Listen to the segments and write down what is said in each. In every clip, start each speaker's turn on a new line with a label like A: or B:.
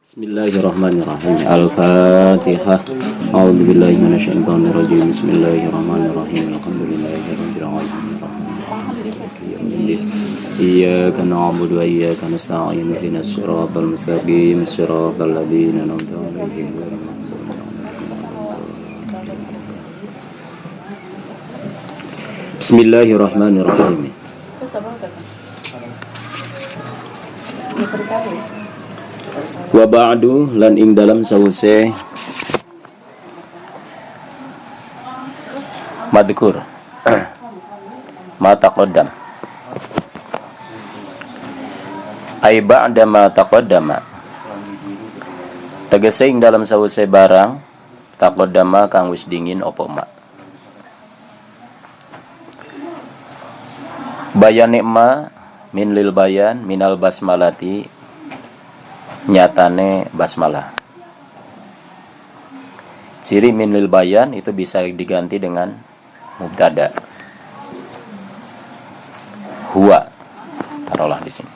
A: Bismillahirrahmanirrahim. Al-Fatihah. A'udzu billahi minasyaitonir rajim. Bismillahirrahmanirrahim. Alhamdulillahirabbil alamin. Iyyaka na'budu wa iyyaka nasta'in. Ihdinas siratal mustaqim. Siratal ladzina an'amta 'alaihim ghairil maghdubi 'alaihim. Bismillahirrahmanirrahim. Wa ba'du lan ing dalam sause madkur ma taqaddam ai ba'da ma taqaddama tegese ing dalam sause barang taqaddama kang wis dingin apa ma bayan ma min lil bayan minal basmalati nyatane basmalah. Ciri min lil bayan itu bisa diganti dengan mubtada. Huwa. Taruhlah di sini.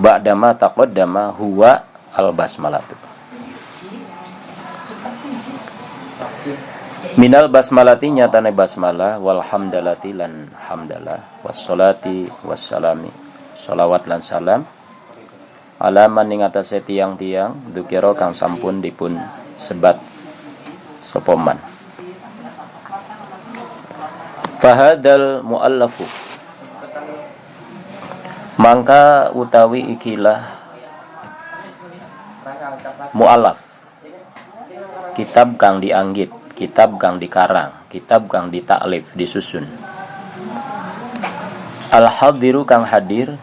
A: Ba'dama taqaddama huwa al basmalatu. Minal basmalati nyatane basmalah wal hamdalati lan hamdalah wassalati wassalami. Shalawat lan salam alaman ing atase tiang-tiang dukira kang sampun dipun sebat sapa man. Fahadal muallafu mangka utawi ikilah muallaf kitab kang dianggit, kitab kang dikarang, kitab kang ditaklif, disusun. Al-hadiru kang hadir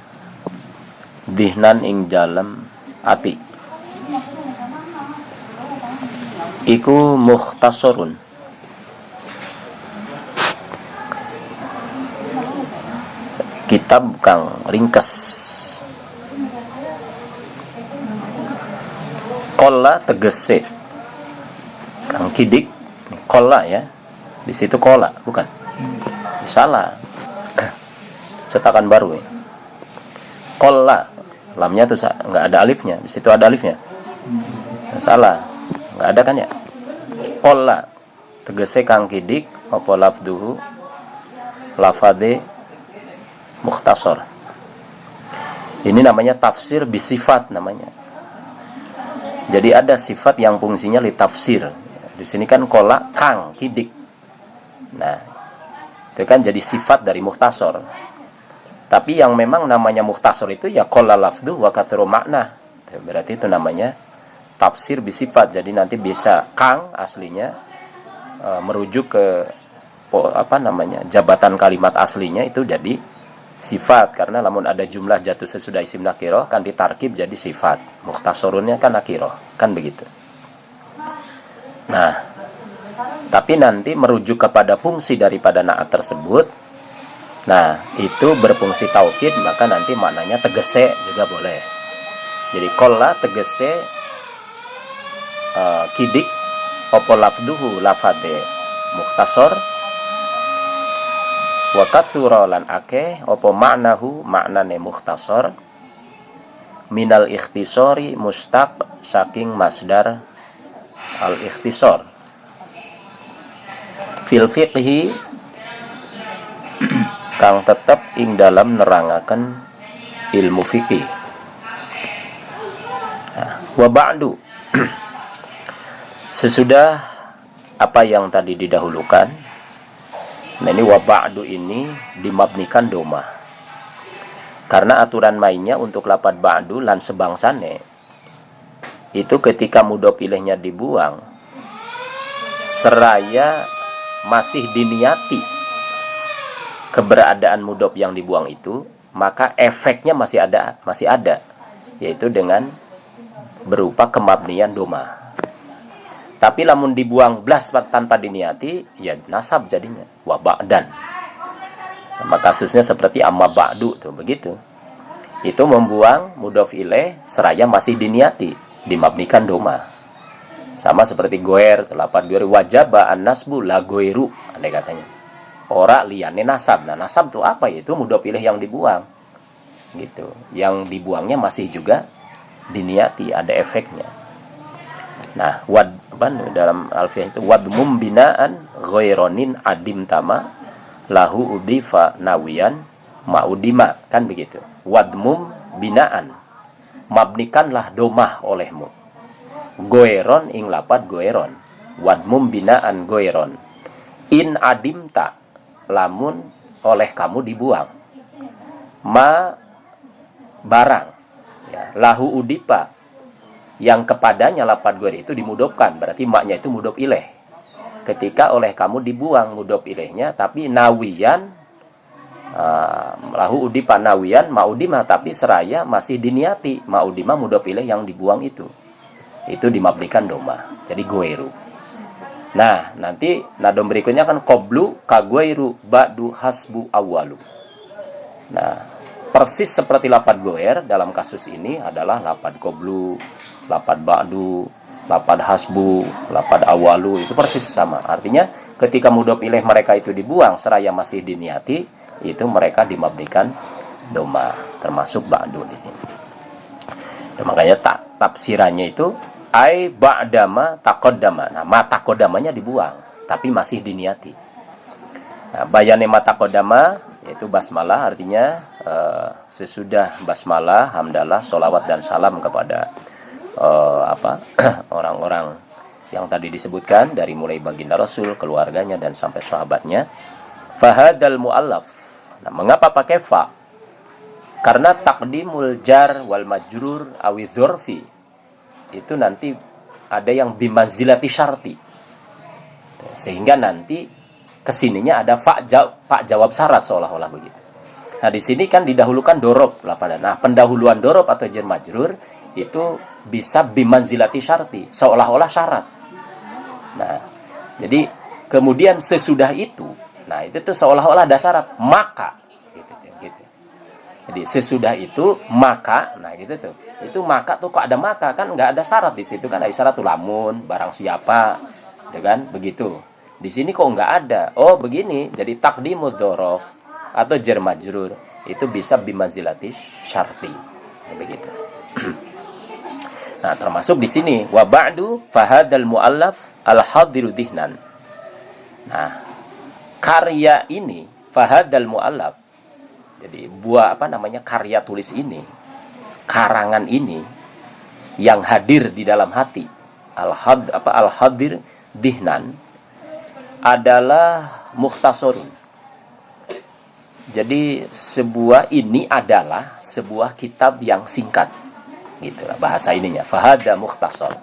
A: dihnan ing dalam ati iku mukhtasarun kitab kang ringkes. Qalla tegese kang kidik, qalla ya di situ qalla bukan salah cetakan baru ya. Qalla lamnya tuh nggak ada alifnya, di situ ada alifnya. Salah, nggak ada kan ya? Qalla tegese kang kidik apa lafduhu lafade mukhtasar. Ini namanya tafsir bisifat namanya. Jadi ada sifat yang fungsinya li tafsir. Di sini kan qalla kang kidik. Nah, itu kan jadi sifat dari mukhtasar. Tapi yang memang namanya mukhtasar itu ya qalla lafdu wa katsuru makna. Berarti itu namanya tafsir bisifat. Jadi nanti bisa kang aslinya merujuk ke jabatan kalimat aslinya itu jadi sifat, karena lamun ada jumlah jatuh sesudah isim nakirah kan ditarkib jadi sifat. Mukhtasarunnya kan nakirah, kan begitu. Nah, tapi nanti merujuk kepada fungsi daripada na'at tersebut. Nah, itu berfungsi taukid, maka nanti maknanya tegese juga boleh. Jadi qalla tegese kidik apa lafduhu lafade mukhtasar wa katsura lan akeh apa maknahu maknane mukhtasar minal ikhtisari mustaq saking masdar al ikhtisar fil fiqhi kang tetep ing dalam nerangaken ilmu fikih. Wa ba'du sesudah apa yang tadi didahulukan. Nah, ini wa ba'du ini dimabnikan doma. Karena aturan mainnya untuk lafadz ba'du lan sebangsane itu ketika mudhof ilaihnya dibuang seraya masih diniati keberadaan mudhof yang dibuang itu, maka efeknya masih ada, yaitu dengan berupa kemabnian doma. Tapi lamun dibuang blas tanpa diniati, ya nasab jadinya wa ba'dan. Sama kasusnya seperti amma ba'du tuh begitu. Itu membuang mudhof ilaih seraya masih diniati, dimabnikan doma. Sama seperti goer, lafadz goer wajaba an-nasbu la goeru, andai katanya. Ora liyane nasab. Nah, nasab itu apa? Itu mudhof ilaih yang dibuang. Gitu. Yang dibuangnya masih juga diniati, ada efeknya. Nah, dalam alfiah itu wadmum binaan ghaironin adim tama lahu udifa nawiyan ma'udima, kan begitu. Wadmum binaan, mabnikanlah domah olehmu. Goeron ing lapad goeron, wadmum binaan goeron. In adimta, lamun oleh kamu dibuang. Ma barang, ya, lahu udipa, yang kepadanya lapad goer itu dimudopkan, berarti maknya itu mudop ileh. Ketika oleh kamu dibuang mudop ilehnya, tapi nawiyan, lahu udipa nawiyan ma'udima, tapi seraya masih diniati. Ma'udima mudop ileh yang dibuang itu dimabdikan doma, jadi goeru. Nah, nanti nadom berikutnya kan qoblu kagoeru ba'du hasbu awalu. Nah, persis seperti lapad goer dalam kasus ini adalah lapad qoblu, lapad ba'du, lapad hasbu, lapad awalu, itu persis sama. Artinya ketika mudhof ilaih mereka itu dibuang seraya masih diniati, itu mereka dimabdikan doma, termasuk ba'du di sini. Dan makanya tafsirannya itu ai ba'dama taqaddama. Nah, ma taqaddamanya dibuang tapi masih diniati. Nah, bayane ma taqaddama yaitu basmalah, artinya sesudah basmalah, hamdalah, sholawat dan salam kepada orang-orang yang tadi disebutkan, dari mulai baginda Rasul, keluarganya dan sampai sahabatnya. Fahadal muallaf. Nah, mengapa pakai fa? Karena taqdimul jar wal majrur awi dzurfi itu nanti ada yang bimanzilati syarti, sehingga nanti kesininya ada fa jawab syarat seolah-olah begitu. Nah, di sini kan didahulukan dorob. Nah, pendahuluan dorob atau jar majrur itu bisa bimanzilati syarti, seolah-olah syarat. Nah, jadi kemudian sesudah itu, nah itu tuh seolah-olah ada syarat, maka gitu. Jadi sesudah itu maka, nah gitu tuh. Itu maka tuh kok ada maka, kan nggak ada syarat di situ, kan ada syarat tuh lamun barang siapa, gitu kan? Begitu. Di sini kok nggak ada. Oh, begini. Jadi taqdimud dzaraf atau jar majrur itu bisa bimanzilati syarti. Begitu. Nah, termasuk di sini wa ba'du fahadal muallaf al-hadiru dihnan. Nah, karya ini fahadal muallaf. Jadi karya tulis ini, karangan ini yang hadir di dalam hati, al-hadir dihnan adalah mukhtasarun. Jadi ini adalah sebuah kitab yang singkat. Gitu bahasa ininya. Fahada mukhtasar.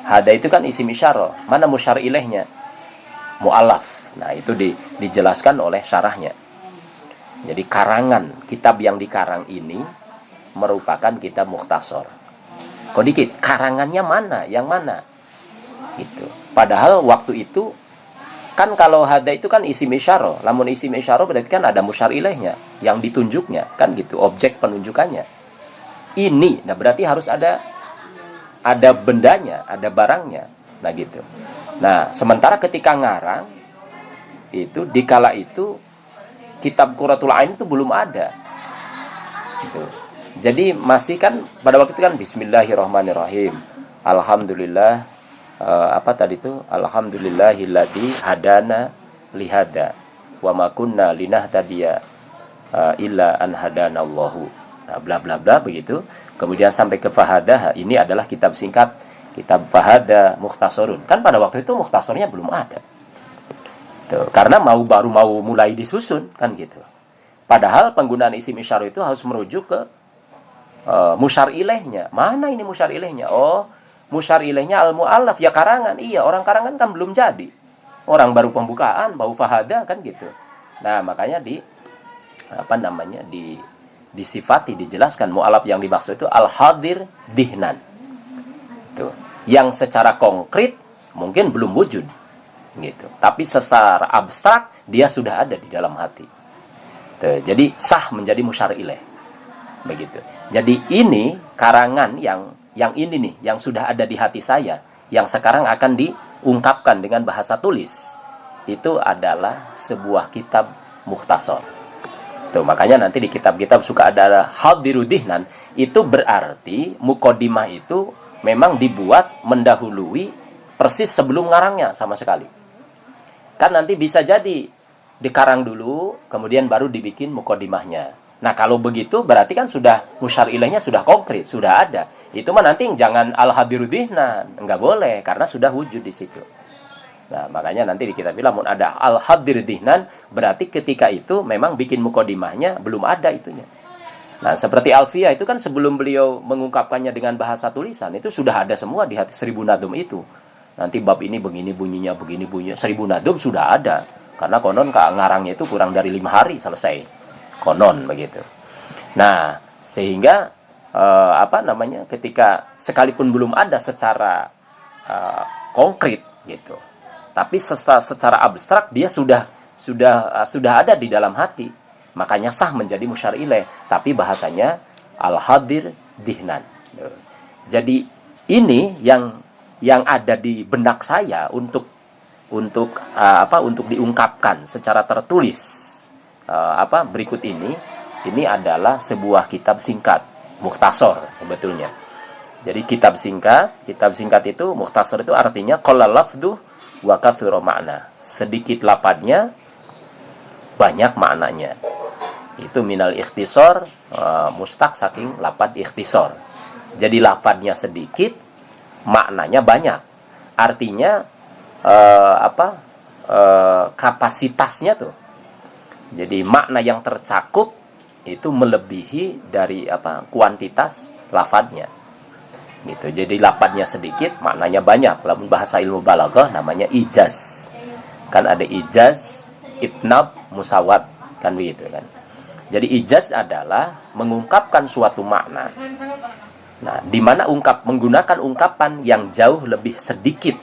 A: Hada itu kan isim isyarah. Mana musyar ilaihnya? Mu'allaf. Nah, itu dijelaskan oleh syarahnya. Jadi karangan, kitab yang dikarang ini merupakan kitab mukhtasar. Kok dikit, karangannya mana? Yang mana? Gitu. Padahal waktu itu kan kalau hada itu kan isim isyarah. Lamun isim isyarah berarti kan ada musyar ilaihnya, yang ditunjuknya, kan gitu, objek penunjukannya. Ini, nah berarti harus ada bendanya, ada barangnya. Nah gitu. Nah, sementara ketika ngarang itu dikala itu kitab Qurratul Ain itu belum ada. Gitu. Jadi masih kan pada waktu itu kan bismillahirrahmanirrahim. Alhamdulillah Alhamdulillahilladzi hadana lihada wa ma kunna linahtadiya illa an hadanallahu. Nah, bla bla bla begitu. Kemudian sampai ke fahadah, ini adalah kitab singkat, kitab fahada mukhtasarun. Kan pada waktu itu mukhtasarnya belum ada. Tuh, karena baru mau mulai disusun kan gitu. Padahal penggunaan isim isyarah itu harus merujuk ke musyar ilaihnya. Mana ini musyar ilaihnya? Oh, musyar ilaihnya al-mu'allaf, ya karangan. Iya, orang karangan kan belum jadi. Orang baru pembukaan, baru fahada kan gitu. Nah, makanya disifati, dijelaskan mu'allaf yang dimaksud itu al-hadir dihnan. Tuh, yang secara konkret mungkin belum wujud gitu. Tapi secara abstrak dia sudah ada di dalam hati. Tuh, jadi sah menjadi musyar ilaih. Begitu. Jadi ini karangan yang ini nih, yang sudah ada di hati saya, yang sekarang akan diungkapkan dengan bahasa tulis. Itu adalah sebuah kitab mukhtasar. Tuh, makanya nanti di kitab-kitab suka ada hadiru dihnan, itu berarti mukodimah itu memang dibuat mendahului persis sebelum ngarangnya sama sekali. Kan nanti bisa jadi dikarang dulu, kemudian baru dibikin mukodimahnya. Nah, kalau begitu berarti kan sudah musyar ilaihnya sudah konkret, sudah ada. Itu mah nanti jangan al-hadiru dihnan, enggak boleh karena sudah wujud di situ. Nah, makanya nanti kita bilang mun ada al-hadiru dihnan, berarti ketika itu memang bikin mukodimahnya belum ada itunya. Nah, seperti Alfiyah itu kan sebelum beliau mengungkapkannya dengan bahasa tulisan, itu sudah ada semua di hati 1000 nadum itu. Nanti bab ini begini bunyinya, 1000 nadum sudah ada. Karena konon ngarangnya itu kurang dari 5 hari selesai. Konon begitu. Nah, sehingga ketika sekalipun belum ada secara konkret gitu. Tapi secara abstrak dia sudah ada di dalam hati. Makanya sah menjadi musyar ilaih. Tapi bahasanya al-hadir dihnan. Jadi ini yang ada di benak saya untuk diungkapkan secara tertulis berikut ini adalah sebuah kitab singkat mukhtasar sebetulnya. Jadi kitab singkat itu mukhtasar itu artinya qalla lafdu wa katsura makna, sedikit lafadznya banyak maknanya. Itu minal ikhtisar, mustaq saking lafadz ikhtisar. Jadi lafadznya sedikit, maknanya banyak. Artinya kapasitasnya tuh. Jadi makna yang tercakup itu melebihi dari kuantitas lafadznya. Gitu. Jadi lafadznya sedikit, maknanya banyak. Dalam bahasa ilmu balaghah namanya ijaz. Kan ada ijaz, itnab, musawat, kan begitu kan. Jadi ijaz adalah mengungkapkan suatu makna. Nah, di mana menggunakan ungkapan yang jauh lebih sedikit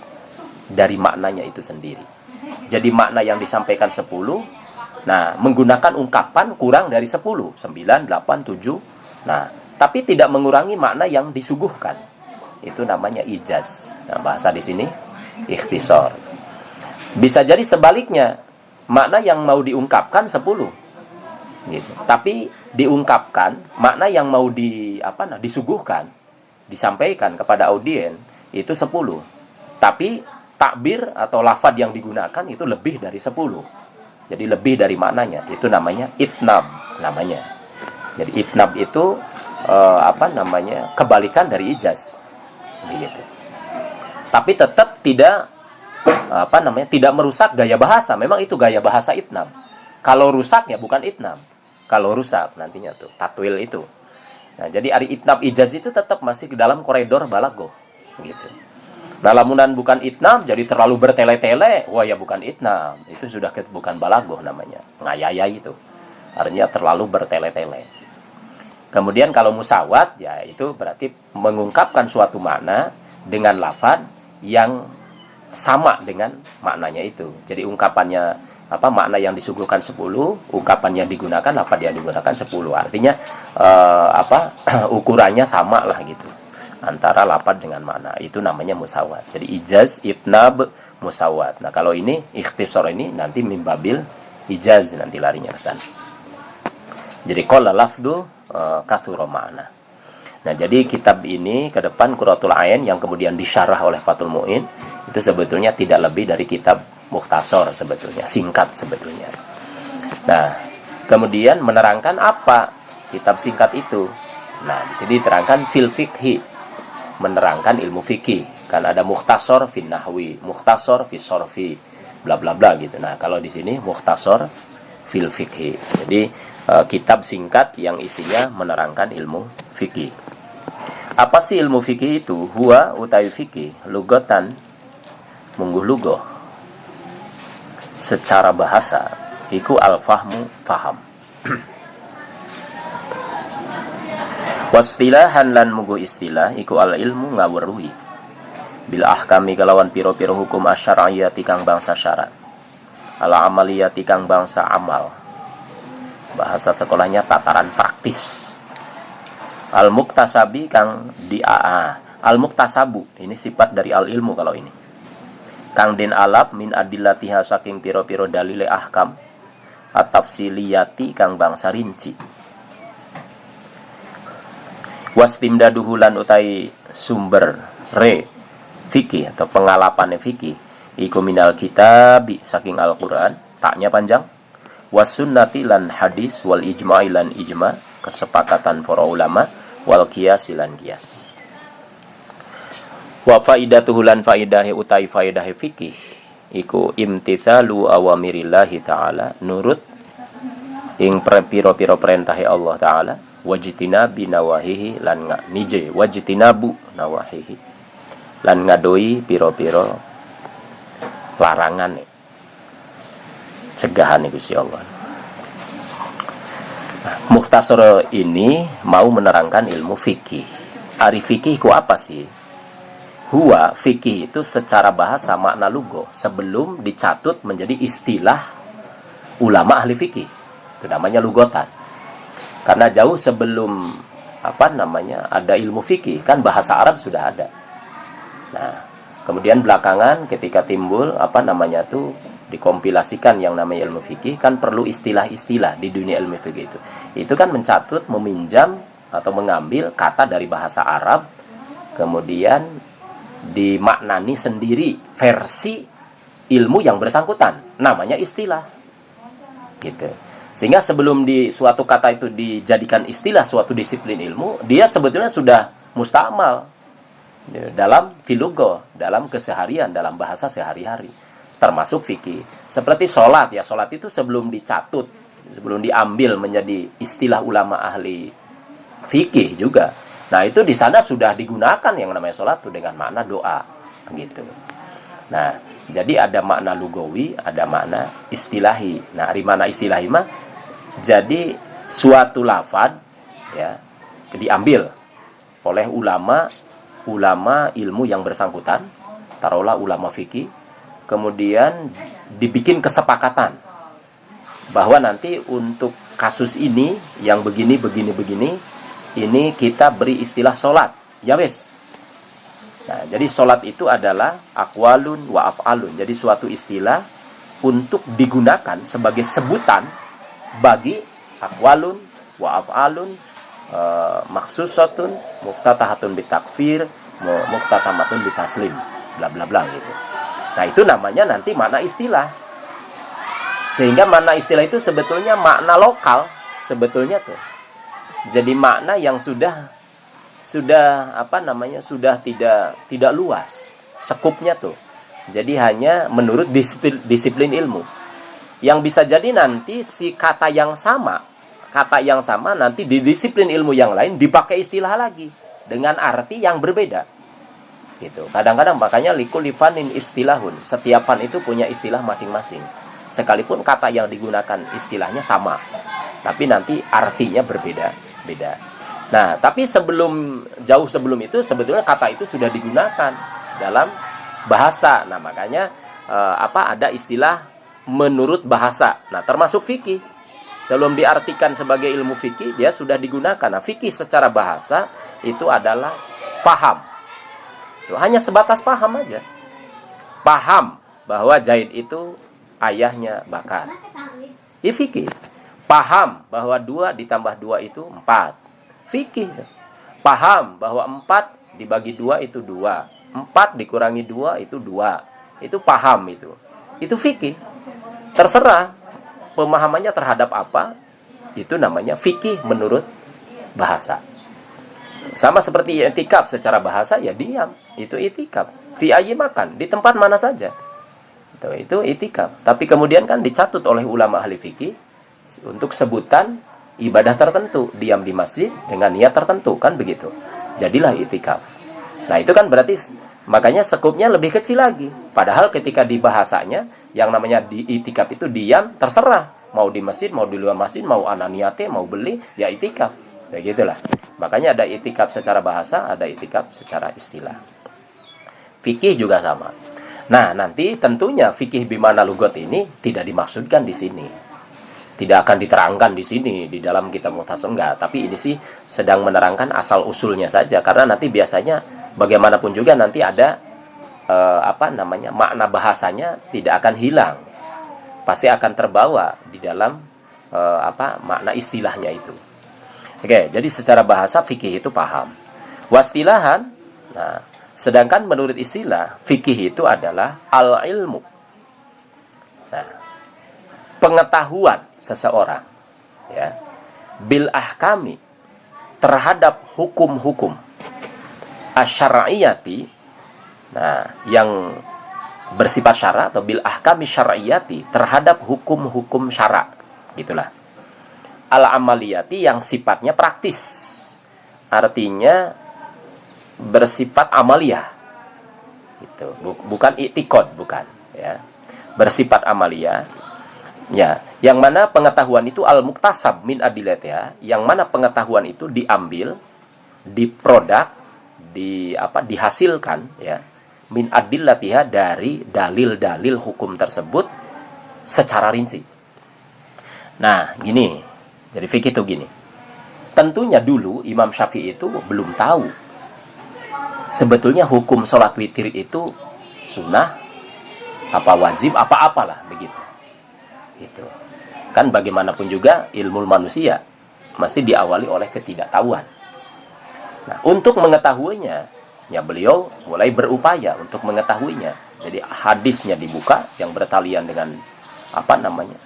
A: dari maknanya itu sendiri. Jadi makna yang disampaikan 10, nah menggunakan ungkapan kurang dari 10, 9, 8, 7. Nah, tapi tidak mengurangi makna yang disuguhkan. Itu namanya ijaz. Nah, bahasa di sini ikhtisar. Bisa jadi sebaliknya, makna yang mau diungkapkan 10. Gitu. Tapi diungkapkan makna yang mau disuguhkan, disampaikan kepada audien itu 10. Tapi takbir atau lafadz yang digunakan itu lebih dari 10. Jadi lebih dari maknanya. Itu namanya itnab namanya. Jadi itnab itu kebalikan dari ijaz. Begitu. Tapi tetap tidak tidak merusak gaya bahasa. Memang itu gaya bahasa itnab. Kalau rusak ya bukan itnab. Kalau rusak nantinya tuh tatwil itu. Nah, jadi ari itnab ijaz itu tetap masih ke dalam koridor balaghah. Gitu. Nah, lamunan bukan itnab jadi terlalu bertele-tele, wah ya bukan itnab. Itu sudah bukan balaghah namanya. Ngayaya itu. Artinya terlalu bertele-tele. Kemudian kalau musawat ya itu berarti mengungkapkan suatu makna dengan lafaz yang sama dengan maknanya itu. Jadi ungkapannya makna yang disuguhkan 10, ungkapan yang digunakan, lafaz yang digunakan 10. Artinya ukurannya sama lah gitu. Antara lafaz dengan makna. Itu namanya musawat. Jadi ijaz, itnab, musawat. Nah, kalau ini ikhtisar ini nanti mimbabil ijaz nanti larinya ke sana. Jadi qala lafdu katsura ma'na. Nah, jadi kitab ini ke depan Qurratul Ain yang kemudian disyarah oleh Fathul Mu'in itu sebetulnya tidak lebih dari kitab mukhtasar sebetulnya, singkat sebetulnya. Nah, kemudian menerangkan apa kitab singkat itu. Nah, di sini diterangkan fil fiqhi, menerangkan ilmu fikih. Kan ada mukhtasar fin nahwi, mukhtasar fi sharfi, bla bla bla gitu. Nah, kalau di sini mukhtasar fil fiqhi. Jadi kitab singkat yang isinya menerangkan ilmu fikih. Apa sih ilmu fikih itu? Huwa utawi fikih lugatan mungguh lugoh. Secara bahasa iku al-fahmu faham. Wastilahan lan mungguh istilah iku al-ilmu ngawruhi. Bil ahkami kalawan piro-piro hukum asyariyati kang bangsa syarat. Al-amaliyati kang bangsa amal. Bahasa sekolahnya tataran praktis. Al-muktasabi kang al-muktasabu, ini sifat dari al-ilmu kalau ini. Kang din alap min adillatiha saking piro-piro dalile ahkam at-tafsiliyati kang bangsa rinci. Wastimdaduhu lan utai sumber fikih atau pengalapannya fikih iku minal kitabi saking Al-Qur'an, taknya panjang, wasunnati lan hadis, wal ijma'i lan ijma, kesepakatan para ulama, wal qiyas lan qiyas. Wa faidatuhu lan faidahe utai faidahe fikih iku imtitsalu awamirillahi ta'ala, nurut ing pira-pira perintahe Allah ta'ala, wajtinabi nawahihi lan nije wajtinabu nawahihi lan ngadoi pira-pira larangan cegahan Gusti Allah. Mukhtasar ini mau menerangkan ilmu fikih. Ari fikih ku apa sih? Huwa fikih itu secara bahasa makna lugo sebelum dicatut menjadi istilah ulama ahli fikih. Itu namanya lugotan. Karena jauh sebelum ada ilmu fikih kan bahasa Arab sudah ada. Nah, kemudian belakangan ketika timbul dikompilasikan yang namanya ilmu fikih, kan perlu istilah-istilah di dunia ilmu fikih itu. Itu kan mencatut, meminjam atau mengambil kata dari bahasa Arab, kemudian dimaknani sendiri versi ilmu yang bersangkutan, namanya istilah. Gitu. Sehingga sebelum di suatu kata itu dijadikan istilah suatu disiplin ilmu, dia sebetulnya sudah mustamal dalam filugo, dalam keseharian, dalam bahasa sehari-hari, termasuk fikih. Seperti sholat, ya sholat itu sebelum dicatut, sebelum diambil menjadi istilah ulama ahli fikih juga. Nah itu di sana sudah digunakan yang namanya sholat itu dengan makna doa, gitu. Nah jadi ada makna lugawi, ada makna istilahi. Nah dari mana istilahi mah? Jadi suatu lafad ya diambil oleh ulama ilmu yang bersangkutan, taruhlah ulama fikih, kemudian dibikin kesepakatan bahwa nanti untuk kasus ini yang begini, ini kita beri istilah sholat, ya wes. Nah, jadi sholat itu adalah aqwalun wa af'alun, jadi suatu istilah untuk digunakan sebagai sebutan bagi aqwalun wa af'alun, maksusatun, muftatahatun bitakfir, muftatamatun bitaslim, bla bla bla gitu. Nah itu namanya nanti makna istilah. Sehingga makna istilah itu sebetulnya makna lokal sebetulnya tuh. Jadi makna yang sudah tidak luas sekupnya tuh. Jadi hanya menurut disiplin ilmu. Yang bisa jadi nanti si kata yang sama nanti di disiplin ilmu yang lain dipakai istilah lagi dengan arti yang berbeda. Gitu. Kadang-kadang makanya likulli fanin istilahun. Setiap fan itu punya istilah masing-masing. Sekalipun kata yang digunakan istilahnya sama, tapi nanti artinya berbeda-beda. Nah, tapi jauh sebelum itu sebetulnya kata itu sudah digunakan dalam bahasa. Nah, makanya ada istilah menurut bahasa. Nah, termasuk fikih. Sebelum diartikan sebagai ilmu fikih, dia sudah digunakan. Nah, fikih secara bahasa itu adalah paham. Itu hanya sebatas paham aja. Paham bahwa Zaid itu ayahnya Bakar. Ini fikih. Paham bahwa 2 ditambah 2 itu 4. Fikih. Paham bahwa 4 dibagi 2 itu 2. 4 dikurangi 2 itu 2. Itu paham itu. Itu fikih. Terserah pemahamannya terhadap apa, itu namanya fikih menurut bahasa. Sama seperti i'tikaf secara bahasa ya diam, itu i'tikaf. Fi ayyi makan, di tempat mana saja. Itu i'tikaf. Tapi kemudian kan dicatut oleh ulama ahli fikih untuk sebutan ibadah tertentu, diam di masjid dengan niat tertentu, kan begitu. Jadilah i'tikaf. Nah, itu kan berarti makanya sekupnya lebih kecil lagi. Padahal ketika di bahasanya yang namanya di i'tikaf itu diam, terserah. Mau di masjid, mau di luar masjid, mau ananiate, mau beli, ya i'tikaf. Ya gitulah. Makanya ada i'tikaf secara bahasa, ada i'tikaf secara istilah. Fikih juga sama. Nah, nanti tentunya fikih bimana lugot ini tidak dimaksudkan di sini. Tidak akan diterangkan di sini di dalam kitab Mukhtasar, enggak, tapi ini sih sedang menerangkan asal usulnya saja, karena nanti biasanya bagaimanapun juga nanti ada makna bahasanya tidak akan hilang, pasti akan terbawa di dalam makna istilahnya itu. Oke, jadi secara bahasa fikih itu paham. Wastilahan, nah, sedangkan menurut istilah fikih itu adalah al-ilmu. Nah, pengetahuan seseorang, ya, bil ahkami, terhadap hukum-hukum asyariyati, nah, yang bersifat syara, atau bil ahkami syariyati, terhadap hukum-hukum syara, gitulah. Al-amaliyati, yang sifatnya praktis, artinya bersifat amaliyah, gitu. Bukan i'tikad, bukan, ya, bersifat amaliyah, ya, yang mana pengetahuan itu al-muktasab min adilatiha, yang mana pengetahuan itu diambil, diproduk, dihasilkan, ya, min adillatiha, dari dalil-dalil hukum tersebut secara rinci. Nah, gini. Jadi fikih itu gini. Tentunya dulu Imam Syafi'i itu belum tahu sebetulnya hukum sholat witir itu sunnah, apa wajib, apa-apalah begitu. Gitu. Kan bagaimanapun juga ilmu manusia mesti diawali oleh ketidaktahuan. Nah, untuk mengetahuinya, ya beliau mulai berupaya untuk mengetahuinya. Jadi hadisnya dibuka yang bertalian dengan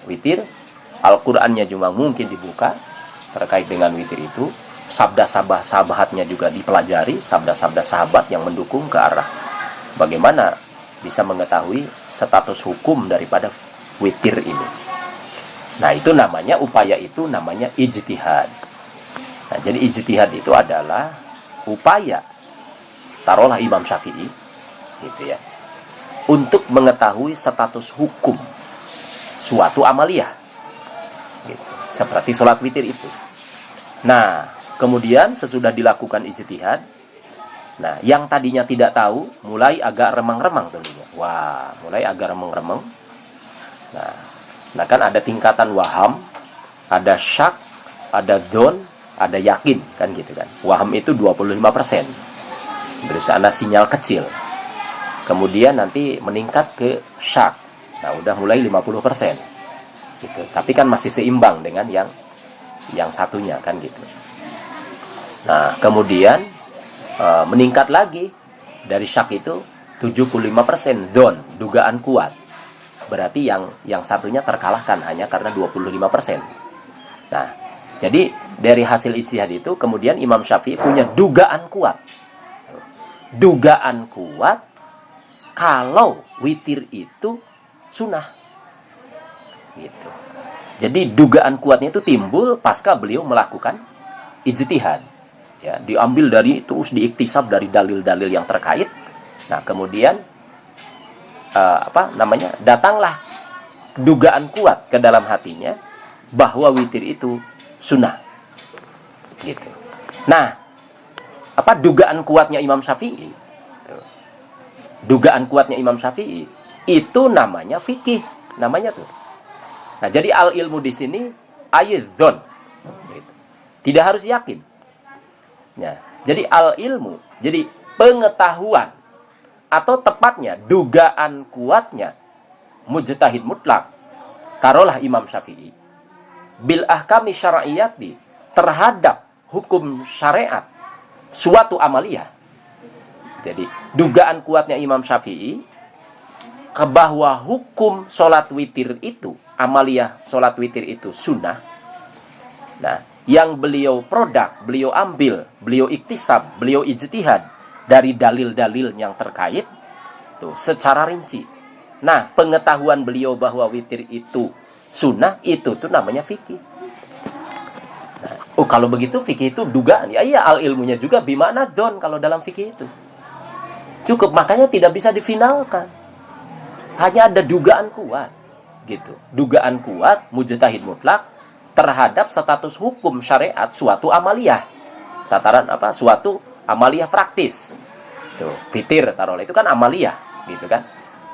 A: witir. Al-Qur'annya juga mungkin dibuka terkait dengan witir itu. Sabda sahabatnya juga dipelajari, sabda-sabda sahabat yang mendukung ke arah bagaimana bisa mengetahui status hukum daripada witir ini. Nah, itu namanya, upaya itu namanya ijtihad. Nah, jadi ijtihad itu adalah upaya, taruhlah Imam Syafi'i, gitu ya, untuk mengetahui status hukum suatu amaliyah, gitu, seperti sholat witir itu. Nah, kemudian sesudah dilakukan ijtihad, nah, yang tadinya tidak tahu mulai agak remang-remang tentunya. Wah, mulai agak remang-remang. Nah, kan ada tingkatan waham, ada syak, ada don, ada yakin, kan gitu kan. Waham itu 25%. Berusaha sinyal kecil. Kemudian nanti meningkat ke syak. Nah, udah mulai 50%. Gitu. Tapi kan masih seimbang dengan yang satunya, kan gitu. Nah, kemudian meningkat lagi dari syak itu 75% don, dugaan kuat. Berarti yang satunya terkalahkan hanya karena 25%. Nah, jadi dari hasil ijtihad itu kemudian Imam Syafi'i punya dugaan kuat. Dugaan kuat kalau witir itu sunnah. Gitu. Jadi dugaan kuatnya itu timbul pasca beliau melakukan ijtihad. Ya, diambil dari, terus diiktisab dari dalil-dalil yang terkait. Nah, kemudian datanglah dugaan kuat ke dalam hatinya bahwa witir itu sunnah. Gitu. Nah, dugaan kuatnya Imam Syafi'i? Dugaan kuatnya Imam Syafi'i itu namanya fikih, namanya tuh. Nah, jadi al-ilmu di sini aydzon. Gitu. Tidak harus yakin. Ya, jadi al-ilmu, jadi pengetahuan, atau tepatnya dugaan kuatnya mujtahid mutlak, taruhlah Imam Syafi'i, bil ahkami syar'iyati, terhadap hukum syariat suatu amaliyah. Jadi dugaan kuatnya Imam Syafi'i ke bahwa hukum sholat witir itu, amaliyah sholat witir itu sunnah. Nah, yang beliau beliau ambil, beliau iktisab, beliau ijtihad dari dalil-dalil yang terkait tuh secara rinci. Nah, pengetahuan beliau bahwa witir itu sunnah, itu tuh namanya fikih. Nah, kalau begitu fikih itu dugaan. Ya iya, al ilmunya juga bimana don kalau dalam fikih itu. Cukup, makanya tidak bisa difinalkan. Hanya ada dugaan kuat, gitu. Dugaan kuat mujtahid mutlak terhadap status hukum syariat suatu amaliyah. Tataran suatu amaliyah praktis. Tuh, fitir taruhlah itu kan amaliyah, gitu kan.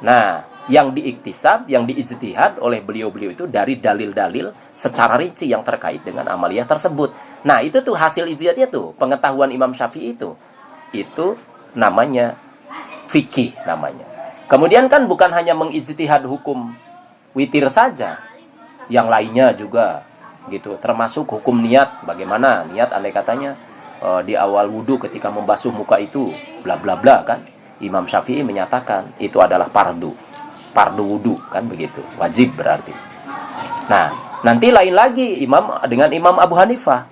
A: Nah, yang diiktisab, yang diijtihad oleh beliau-beliau itu dari dalil-dalil secara rinci yang terkait dengan amaliyah tersebut. Nah, itu tuh hasil ijtihadnya tuh, pengetahuan Imam Syafi'i itu. Itu namanya fikih namanya. Kemudian kan bukan hanya mengijtihad hukum witir saja, yang lainnya juga gitu. Termasuk hukum niat, bagaimana niat andai katanya di awal wudhu ketika membasuh muka itu bla bla bla kan. Imam Syafi'i menyatakan itu adalah fardu wudhu kan begitu, wajib berarti. Nah, nanti lain lagi dengan Imam Abu Hanifah.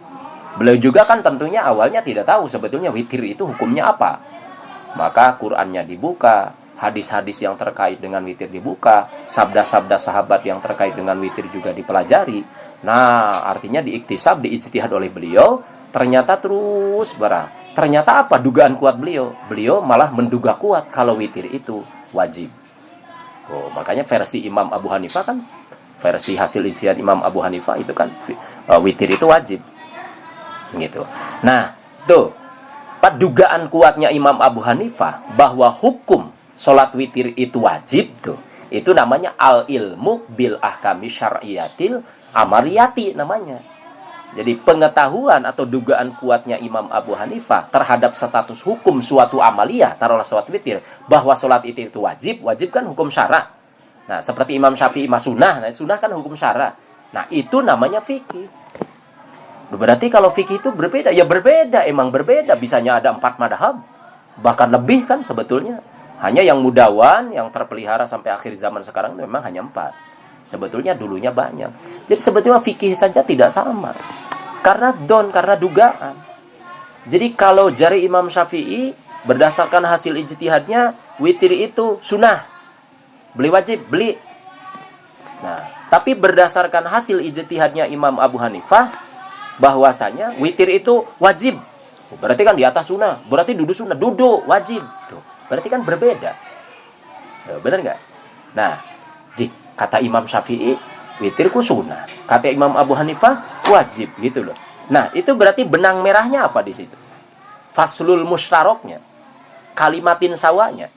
A: Beliau juga kan tentunya awalnya tidak tahu sebetulnya witir itu hukumnya apa. Maka Qur'annya dibuka, hadis-hadis yang terkait dengan witir dibuka, sabda-sabda sahabat yang terkait dengan witir juga dipelajari. Nah, artinya diiktisab, diijtihad oleh beliau, ternyata terus ternyata apa dugaan kuat beliau? Beliau malah menduga kuat kalau witir itu wajib. Oh, makanya versi Imam Abu Hanifah kan, versi hasil ijtihad Imam Abu Hanifah itu kan witir itu wajib. Gitu. Nah, tuh dugaan kuatnya Imam Abu Hanifah bahwa hukum sholat witir itu wajib tuh. Itu namanya al-ilmu bil ahkami syar'iyatil amariyati namanya. Jadi pengetahuan atau dugaan kuatnya Imam Abu Hanifah terhadap status hukum suatu amaliyah, taruhlah sholat witir, bahwa sholat itu wajib kan hukum syara. Nah, seperti Imam Syafi'i sunnah, nah sunnah kan hukum syara. Nah, itu namanya fikih. Berarti kalau fikih itu berbeda, ya berbeda, emang berbeda. Bisanya ada 4 madhab, bahkan lebih kan sebetulnya. Hanya yang mudawan, yang terpelihara sampai akhir zaman sekarang itu memang hanya 4. Sebetulnya dulunya banyak. Jadi sebetulnya fikih saja tidak sama. Karena dugaan. Jadi kalau jari Imam Syafi'i berdasarkan hasil ijtihadnya witir itu sunnah, beli wajib, beli. Nah, tapi berdasarkan hasil ijtihadnya Imam Abu Hanifah bahwasanya witir itu wajib. Berarti kan di atas sunnah, berarti duduk sunnah, duduk wajib. Tuh, berarti kan berbeda. Benar nggak? Nah, kata Imam Syafi'i witirku sunnah, kata Imam Abu Hanifah wajib gitu loh. Nah, itu berarti benang merahnya apa di situ? Faslul mustaroknya, kalimatin sawanya,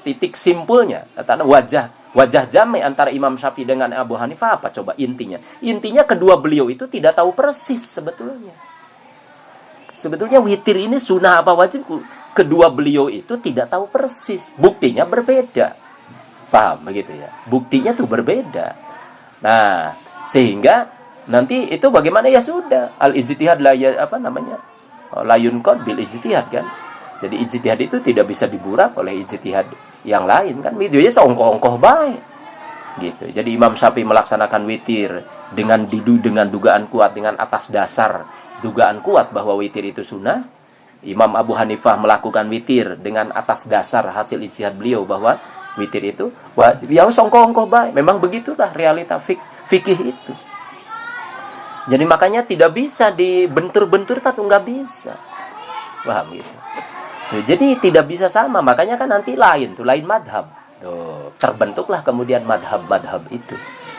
A: titik simpulnya, wajah jami antara Imam Syafi'i dengan Abu Hanifah apa coba intinya? Intinya kedua beliau itu tidak tahu persis sebetulnya. Sebetulnya witir ini sunnah apa wajib? Kedua beliau itu tidak tahu persis. Buktinya berbeda. Paham begitu ya? Buktinya tuh berbeda. Nah, sehingga nanti itu bagaimana ya sudah al-ijtihad layun qad bil ijtihad kan. Jadi ijtihad itu tidak bisa diburak oleh ijtihad yang lain kan. Videonya seongkoh-ongkoh baik. Gitu. Jadi Imam Syafi'i melaksanakan witir dengan dugaan kuat, dengan atas dasar dugaan kuat bahwa witir itu sunnah. Imam Abu Hanifah melakukan witir dengan atas dasar hasil ijtihad beliau bahwa witir itu wajib. Ya songkoh-ongkoh baik. Memang begitulah realita fikih itu. Jadi makanya tidak bisa dibentur-bentur, tapi nggak bisa. Paham gitu. Jadi tidak bisa sama. Makanya kan nanti lain madhab. Terbentuklah kemudian madhab itu.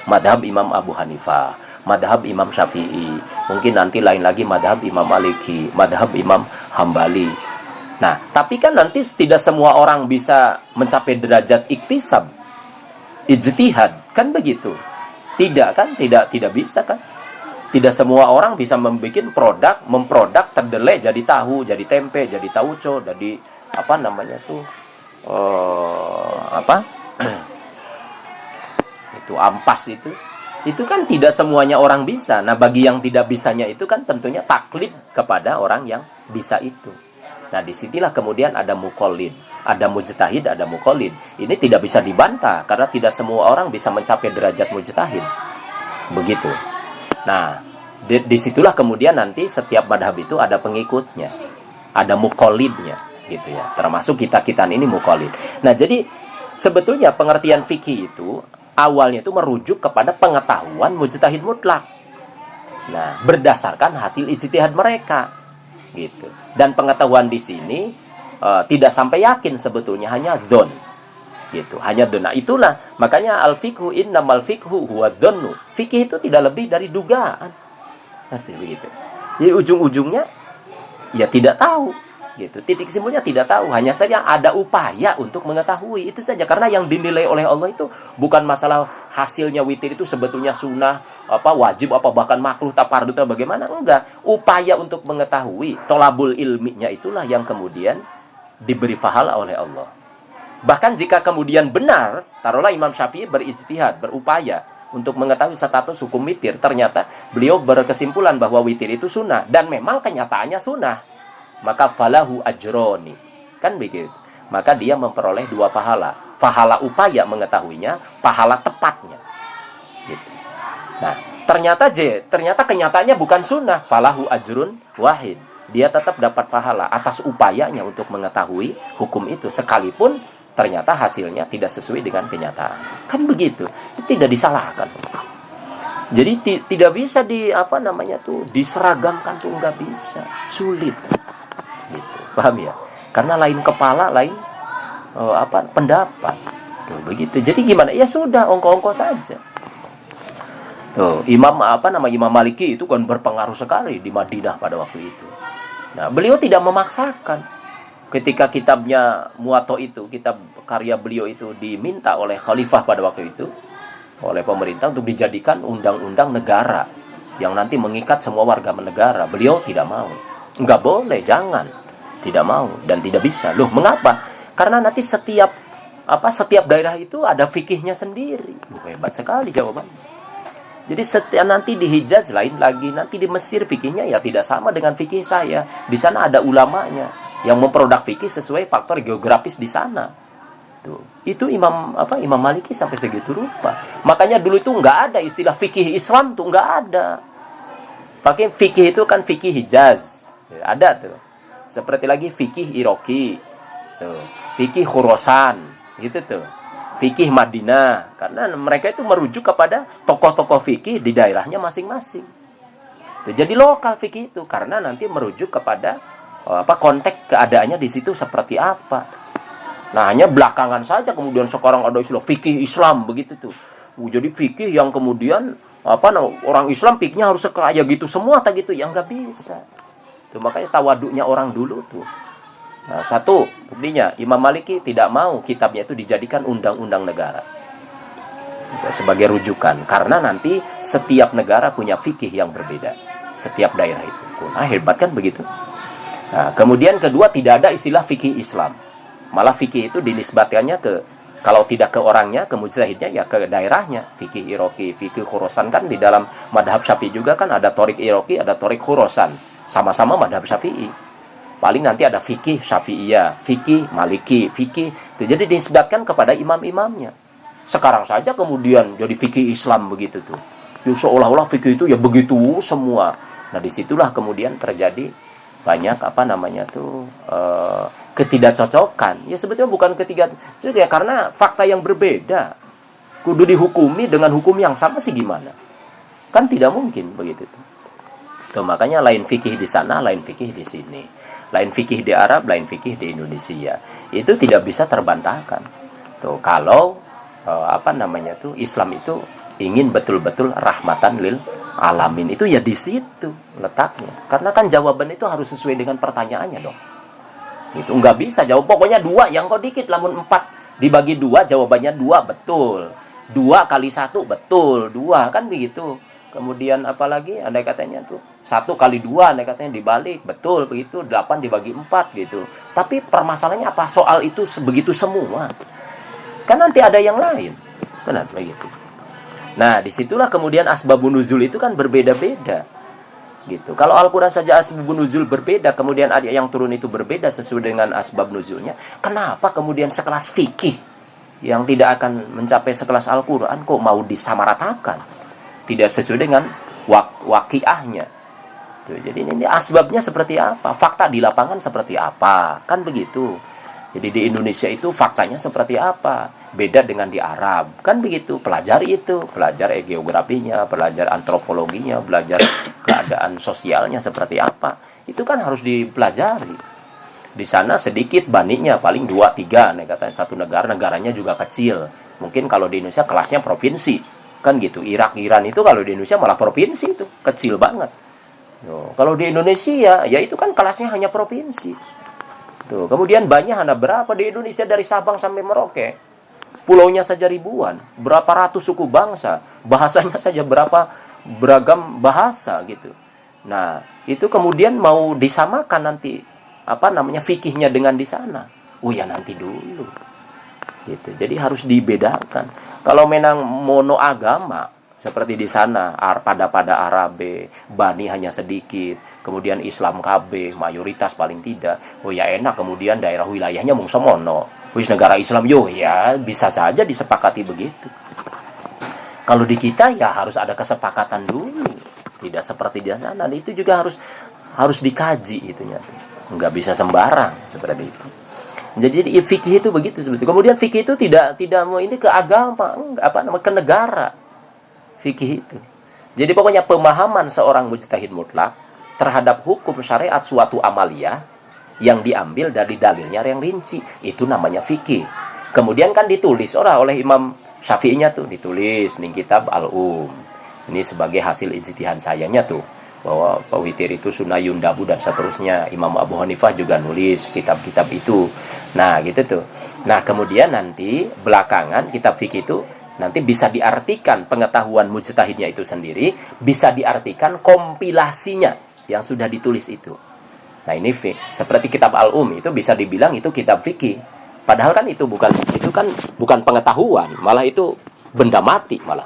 A: Madhab Imam Abu Hanifah, madhab Imam Syafi'i. Mungkin nanti lain lagi madhab Imam Maliki, madhab Imam Hambali. Nah, tapi kan nanti tidak semua orang bisa mencapai derajat iktisab, ijtihad, kan begitu? Tidak kan? Tidak bisa kan? Tidak semua orang bisa memproduk kedelai jadi tahu, jadi tempe, jadi tauco, jadi itu ampas itu. Itu kan tidak semuanya orang bisa. Nah, bagi yang tidak bisanya itu kan tentunya taklid kepada orang yang bisa itu. Nah, disinilah kemudian ada muqallid, ada mujtahid, ada muqallid. Ini tidak bisa dibantah karena tidak semua orang bisa mencapai derajat mujtahid. Begitu. Nah, disitulah kemudian nanti setiap madhab itu ada pengikutnya, ada muqallidnya, gitu ya. Termasuk kita ini muqallid. Nah, jadi sebetulnya pengertian fikih itu awalnya itu merujuk kepada pengetahuan mujtahid mutlak. Nah, berdasarkan hasil ijtihad mereka, gitu. Dan pengetahuan di sini tidak sampai yakin sebetulnya, hanya dzon. Gitu, hanya dzon. Nah, itulah makanya al-fiqhu innamal fiqhu huwa dzannu. Fikih itu tidak lebih dari dugaan. Pasti begitu. Jadi ujung-ujungnya ya tidak tahu, gitu. Titik simpulnya tidak tahu, hanya saja ada upaya untuk mengetahui, itu saja. Karena yang dinilai oleh Allah itu bukan masalah hasilnya witir itu sebetulnya sunnah, wajib, bahkan makruh, fardu, bagaimana, enggak. Upaya untuk mengetahui, tolabul ilminya itulah yang kemudian diberi pahala oleh Allah. Bahkan jika kemudian benar, taruhlah Imam Syafi'i berijtihad, berupaya, untuk mengetahui status hukum witir. Ternyata beliau berkesimpulan bahwa witir itu sunnah, dan memang kenyataannya sunnah. Maka falahu ajroni, kan begitu. Maka dia memperoleh 2 pahala. Pahala upaya mengetahuinya, pahala tepatnya. Gitu. Nah, ternyata kenyataannya bukan sunnah. Falahu ajrun wahid. Dia tetap dapat pahala atas upayanya untuk mengetahui hukum itu, sekalipun ternyata hasilnya tidak sesuai dengan kenyataan. Kan begitu. Tidak disalahkan. Jadi tidak bisa diseragamkan tuh, nggak bisa. Sulit. Gitu. Paham ya? Karena lain kepala, lain pendapat. Tuh, begitu. Jadi gimana? Ya sudah, ongko-ongko saja. Tuh, Imam Maliki itu kan berpengaruh sekali di Madinah pada waktu itu. Nah, beliau tidak memaksakan. Ketika kitabnya Muwatta itu, kitab karya beliau itu diminta oleh khalifah pada waktu itu, oleh pemerintah untuk dijadikan undang-undang negara yang nanti mengikat semua warga negara, beliau tidak mau. Enggak boleh, jangan. Tidak mau dan tidak bisa. Loh, mengapa? Karena nanti setiap daerah itu ada fikihnya sendiri. Hebat sekali jawabannya. Jadi nanti di Hijaz lain lagi, nanti di Mesir fikihnya ya tidak sama dengan fikih saya. Di sana ada ulamanya yang memproduk fikih sesuai faktor geografis di sana. Tuh. Itu Imam Maliki sampai segitu rupa. Makanya dulu itu nggak ada istilah fikih Islam tuh, nggak ada. Pakai fikih itu kan fikih Hijaz. Ada tuh. Seperti lagi fikih Iraki. Tuh. Fikih Khurasan, gitu tuh. Fikih Madinah, karena mereka itu merujuk kepada tokoh-tokoh fikih di daerahnya masing-masing. Jadi lokal fikih itu karena nanti merujuk kepada konteks keadaannya di situ seperti apa. Nah, hanya belakangan saja kemudian sekarang ada istilah fikih Islam begitu tuh. Jadi fikih yang kemudian orang Islam fikihnya harus kayak gitu semua, tak gitu, yang nggak bisa. Tuh, makanya tawaduknya orang dulu tuh. Nah, satu, buktinya Imam Maliki tidak mau kitabnya itu dijadikan undang-undang negara sebagai rujukan, karena nanti setiap negara punya fikih yang berbeda, setiap daerah itu. Nah, hebat kan begitu. Nah, kemudian kedua, tidak ada istilah fikih Islam, malah fikih itu dinisbatkannya ke, kalau tidak ke orangnya, ke mujtahidnya, ya ke daerahnya. Fikih Iraki, fikih Khurasan, kan di dalam madhab Syafi'i juga kan ada torik Iraki, ada torik Khurasan, sama-sama madhab Syafi'i. Paling nanti ada fikih Syafi'iyah, fikih Maliki, fikih itu. Jadi dinisbatkan kepada imam-imamnya. Sekarang saja kemudian jadi fikih Islam begitu tuh. Ya, seolah-olah fikih itu ya begitu semua. Nah, disitulah kemudian terjadi banyak ketidakcocokan. Ya sebetulnya bukan ya karena fakta yang berbeda. Kudu dihukumi dengan hukum yang sama sih gimana? Kan tidak mungkin begitu tuh. Tuh, makanya lain fikih di sana, lain fikih di sini. Lain fikih di Arab, lain fikih di Indonesia. Itu tidak bisa terbantahkan. Tuh, kalau Islam itu ingin betul-betul rahmatan lil alamin, itu ya di situ letaknya. Karena kan jawaban itu harus sesuai dengan pertanyaannya dong. Itu nggak bisa jawab pokoknya 2 yang kok dikit, lamun 4 dibagi 2 jawabannya 2 betul. 2 kali 1 betul, 2 kan begitu. Kemudian apalagi andai katanya tuh 1 kali 2 andai katanya dibalik, betul begitu, 8 dibagi 4 gitu. Tapi permasalahannya apa? Soal itu begitu semua. Kan nanti ada yang lain. Benar begitu. Nah, disitulah kemudian asbabun nuzul itu kan berbeda-beda. Gitu. Kalau Al-Qur'an saja asbabun nuzul berbeda, kemudian ada yang turun itu berbeda sesuai dengan asbab nuzulnya. Kenapa kemudian sekelas fikih yang tidak akan mencapai sekelas Al-Qur'an kok mau disamaratakan? Tidak sesuai dengan waqiahnya. Jadi ini asbabnya seperti apa? Fakta di lapangan seperti apa? Kan begitu. Jadi di Indonesia itu faktanya seperti apa? Beda dengan di Arab. Kan begitu. Pelajari itu. Belajar geografinya, belajar antropologinya, belajar keadaan sosialnya seperti apa. Itu kan harus dipelajari. Di sana sedikit bandingnya, paling 2-3. Katanya satu negaranya juga kecil. Mungkin kalau di Indonesia kelasnya provinsi. Kan gitu. Irak, Iran itu kalau di Indonesia malah provinsi itu. Kecil banget. Tuh, kalau di Indonesia ya itu kan kelasnya hanya provinsi. Tuh, kemudian banyak ada berapa di Indonesia dari Sabang sampai Merauke. Pulaunya saja ribuan, berapa ratus suku bangsa, bahasanya saja berapa beragam bahasa gitu. Nah, itu kemudian mau disamakan nanti fikihnya dengan di sana. Oh ya nanti dulu. Gitu. Jadi harus dibedakan. Kalau memang monoagama, Seperti di sana, pada Arabe, Bani hanya sedikit, kemudian Islam KB, mayoritas paling tidak. Oh ya enak, kemudian daerah wilayahnya mung semono. Wis negara Islam yo ya, bisa saja disepakati begitu. Kalau di kita ya harus ada kesepakatan dulu. Tidak seperti di sana. Itu juga harus dikaji itunya. Nggak bisa sembarang seperti itu. Jadi fikih itu begitu sebetulnya. Kemudian fikih itu tidak mau ini ke agama, ke negara. Fikih itu. Jadi pokoknya pemahaman seorang mujtahid mutlak terhadap hukum syariat suatu amaliyah yang diambil dari dalilnya yang rinci, itu namanya fikih. Kemudian kan ditulis oleh Imam Syafi'inya tuh, ditulis di kitab Al-Um. Ini sebagai hasil ijtihad sayanya tuh, bahwa witir itu sunnah yundabu dan seterusnya. Imam Abu Hanifah juga nulis kitab-kitab itu. Nah, gitu tuh. Nah, kemudian nanti belakangan kitab fikih itu nanti bisa diartikan pengetahuan mujtahidnya itu sendiri, bisa diartikan kompilasinya yang sudah ditulis itu. Nah, ini seperti kitab Al-Um itu bisa dibilang itu kitab fikih. Padahal kan itu bukan pengetahuan, malah itu benda mati malah.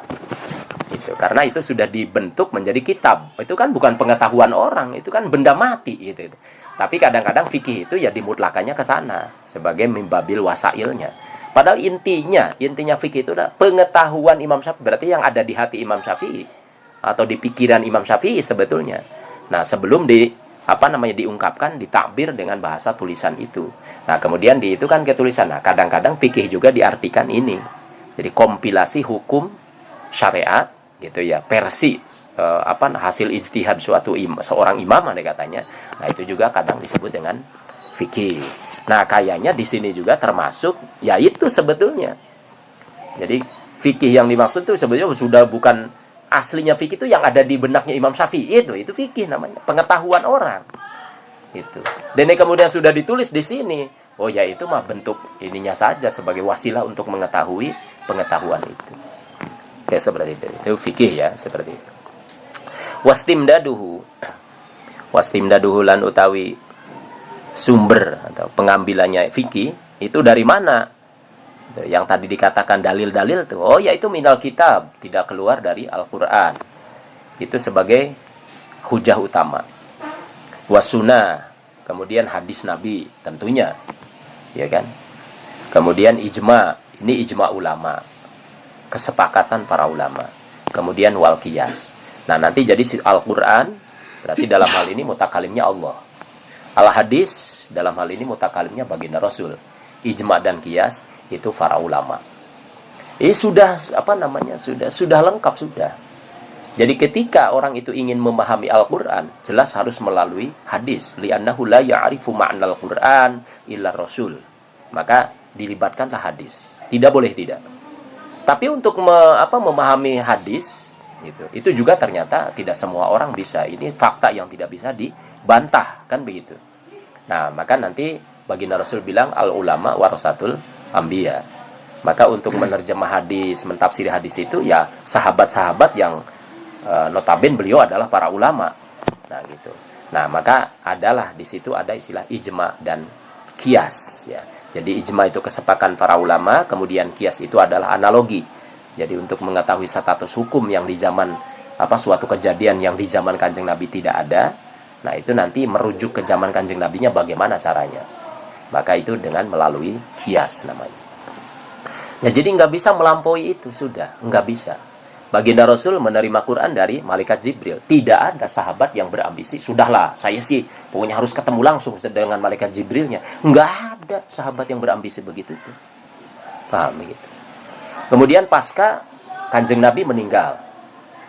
A: Itu karena itu sudah dibentuk menjadi kitab. Itu kan bukan pengetahuan orang, itu kan benda mati gitu. Tapi kadang-kadang fikih itu ya dimutlakannya ke sana sebagai mimbabil wasailnya. Padahal intinya fikih itu adalah pengetahuan Imam Syafi'i, berarti yang ada di hati Imam Syafi'i atau di pikiran Imam Syafi'i sebetulnya. Nah, sebelum diungkapkan, ditakbir dengan bahasa tulisan itu. Nah, kemudian itu kan ketulisan. Nah, kadang-kadang fikih juga diartikan ini. Jadi kompilasi hukum syariat gitu ya, versi hasil ijtihad seorang imam ada katanya. Nah, itu juga kadang disebut dengan fikih. Nah, kayaknya di sini juga termasuk yaitu sebetulnya. Jadi fikih yang dimaksud itu sebetulnya sudah bukan aslinya fikih itu yang ada di benaknya Imam Syafi'i itu fikih namanya, pengetahuan orang. Itu. Dan ini kemudian sudah ditulis di sini. Oh ya, itu mah bentuk ininya saja sebagai wasilah untuk mengetahui pengetahuan itu. Kayak seperti itu. Itu fikih ya, seperti itu. Wastimdaduhu lan utawi sumber atau pengambilannya fikih itu dari mana? Yang tadi dikatakan dalil-dalil tuh. Oh, yaitu minal kitab, tidak keluar dari Al-Qur'an. Itu sebagai hujah utama. Wassunnah, kemudian hadis Nabi tentunya. Ya kan? Kemudian ijma, ini ijma ulama. Kesepakatan para ulama. Kemudian wal qiyas. Nah, nanti jadi Al-Qur'an berarti dalam hal ini mutakalimnya Allah. Al-hadis dalam hal ini mutakalimnya baginda Rasul. Ijma dan qiyas itu para ulama. Ini sudah sudah lengkap sudah. Jadi ketika orang itu ingin memahami Al-Qur'an, jelas harus melalui hadis. Li'annahu la ya'rifu ma'nal Qur'an illa Rasul. Maka dilibatkanlah hadis. Tidak boleh tidak. Tapi untuk memahami hadis itu juga ternyata tidak semua orang bisa. Ini fakta yang tidak bisa dibantah, kan begitu. Nah, maka nanti baginda Rasul bilang al-ulama warasatul anbiya. Maka untuk menerjemah hadis, mentafsir hadis itu ya sahabat-sahabat yang notabene beliau adalah para ulama. Nah, gitu. Nah, maka adalah di situ ada istilah ijma dan qiyas ya. Jadi ijma itu kesepakatan para ulama, kemudian qiyas itu adalah analogi. Jadi untuk mengetahui status hukum yang di zaman suatu kejadian yang di zaman Kanjeng Nabi tidak ada, nah itu nanti merujuk ke zaman Kanjeng Nabinya bagaimana caranya. Maka itu dengan melalui qiyas namanya. Nah, jadi nggak bisa melampaui itu, sudah nggak bisa. Baginda Rasul menerima Quran dari malaikat Jibril. Tidak ada sahabat yang berambisi, sudahlah saya sih pokoknya harus ketemu langsung dengan malaikat Jibrilnya. Nggak ada sahabat yang berambisi begitu. Paham begitu? Kemudian pasca Kanjeng Nabi meninggal,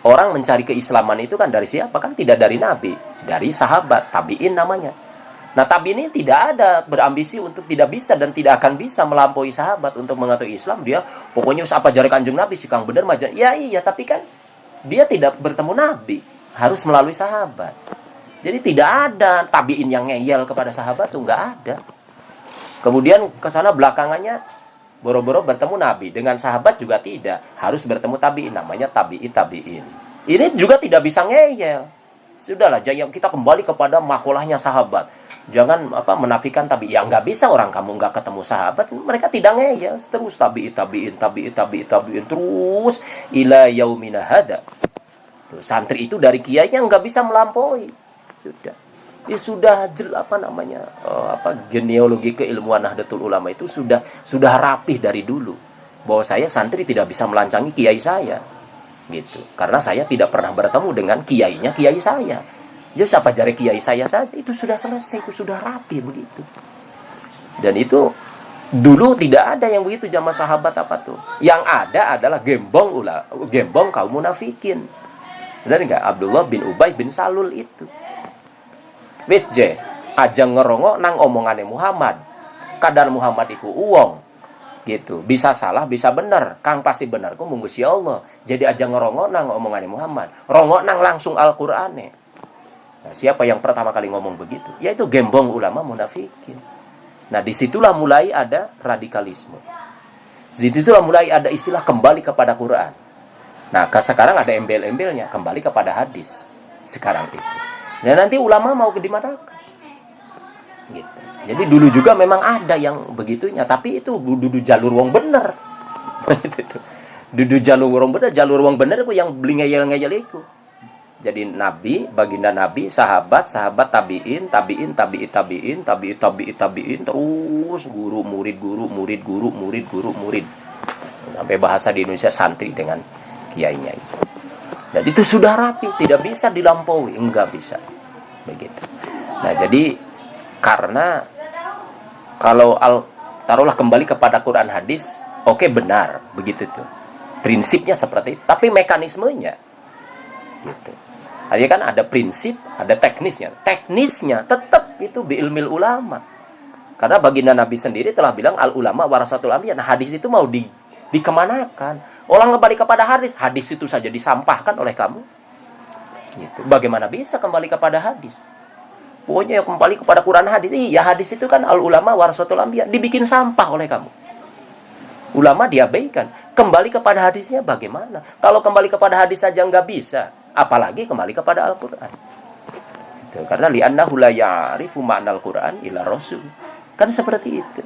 A: orang mencari keislaman itu kan dari siapa? Kan tidak dari Nabi, dari sahabat, tabi'in namanya. Nah, tabi'in ini tidak ada berambisi untuk tidak bisa dan tidak akan bisa melampaui sahabat untuk mengetahui Islam. Dia pokoknya apa jari Kanjeng Nabi sih Kang bener maja. Ya iya, tapi kan dia tidak bertemu Nabi, harus melalui sahabat. Jadi tidak ada tabi'in yang ngeyel kepada sahabat tuh, nggak ada. Kemudian ke sana belakangannya boro-boro bertemu Nabi, dengan sahabat juga tidak, harus bertemu tabi'in, namanya tabi'in. Ini juga tidak bisa ngeyel. Sudahlah, jangan kita kembali kepada makolahnya sahabat. Jangan menafikan tabi. Ya nggak bisa, orang kamu nggak ketemu sahabat, mereka tidak ngeyel terus tabiin terus ila yaumina hada. Santri itu dari kiainya nggak bisa melampaui. Sudah. Ya sudah genealogi keilmuan Nahdlatul Ulama itu sudah rapih dari dulu. Bahwa saya santri tidak bisa melancangi kiai saya. Gitu. Karena saya tidak pernah bertemu dengan kiainya kiai saya. Jadi siapa jari kiai saya saja, itu sudah selesai, itu sudah rapi begitu. Dan itu dulu tidak ada yang begitu zaman sahabat apa tuh. Yang ada adalah gembong kaum munafikin. Benar enggak? Abdullah bin Ubay bin Salul itu. Wis je, aja ngerongo nang omongane Muhammad. Kadar Muhammad iku uwong. Gitu. Bisa salah, bisa benar. Kang pasti benar ku mung Gusti Allah. Jadi aja ngerongo nang omongane Muhammad. Rongo nang langsung Al-Qur'ane. Nah, siapa yang pertama kali ngomong begitu? Yaitu gembong ulama munafikin. Nah, disitulah mulai ada radikalisme. Disitulah mulai ada istilah kembali kepada Quran. Nah, sekarang ada embel-embelnya kembali kepada hadis. Sekarang itu. Dan nanti ulama mau ke di mana? Gitu. Jadi dulu juga memang ada yang begitunya, tapi itu dudu jalur wong bener. Dudu jalur wong bener itu yang beli ngeyel-ngeyel itu. Jadi nabi, baginda nabi, sahabat tabiin, terus guru murid. Sampai bahasa di Indonesia santri dengan kiainya itu. Dan itu sudah rapi, tidak bisa dilampaui, enggak bisa. Begitu. Nah, jadi karena kalau taruhlah kembali kepada Quran hadis, oke, benar begitu tuh. Prinsipnya seperti itu, tapi mekanismenya gitu. Artinya kan ada prinsip, ada teknisnya. Teknisnya tetap itu biilmil ulama. Karena baginda Nabi sendiri telah bilang al ulama warasatul anbiya. Nah, hadis itu mau dikemanakan? Orang kembali kepada hadis itu saja disampahkan oleh kamu. Gitu. Bagaimana bisa kembali kepada hadis? Pokoknya yang kembali kepada Quran hadis. Iya, hadis itu kan al ulama warasatul anbiya, dibikin sampah oleh kamu. Ulama diabaikan. Kembali kepada hadisnya bagaimana? Kalau kembali kepada hadis saja nggak bisa, apalagi kembali kepada Al-Quran. Gitu. Karena li'annahu la ya'rifu ma'nal Quran illa rasul. Kan seperti itu.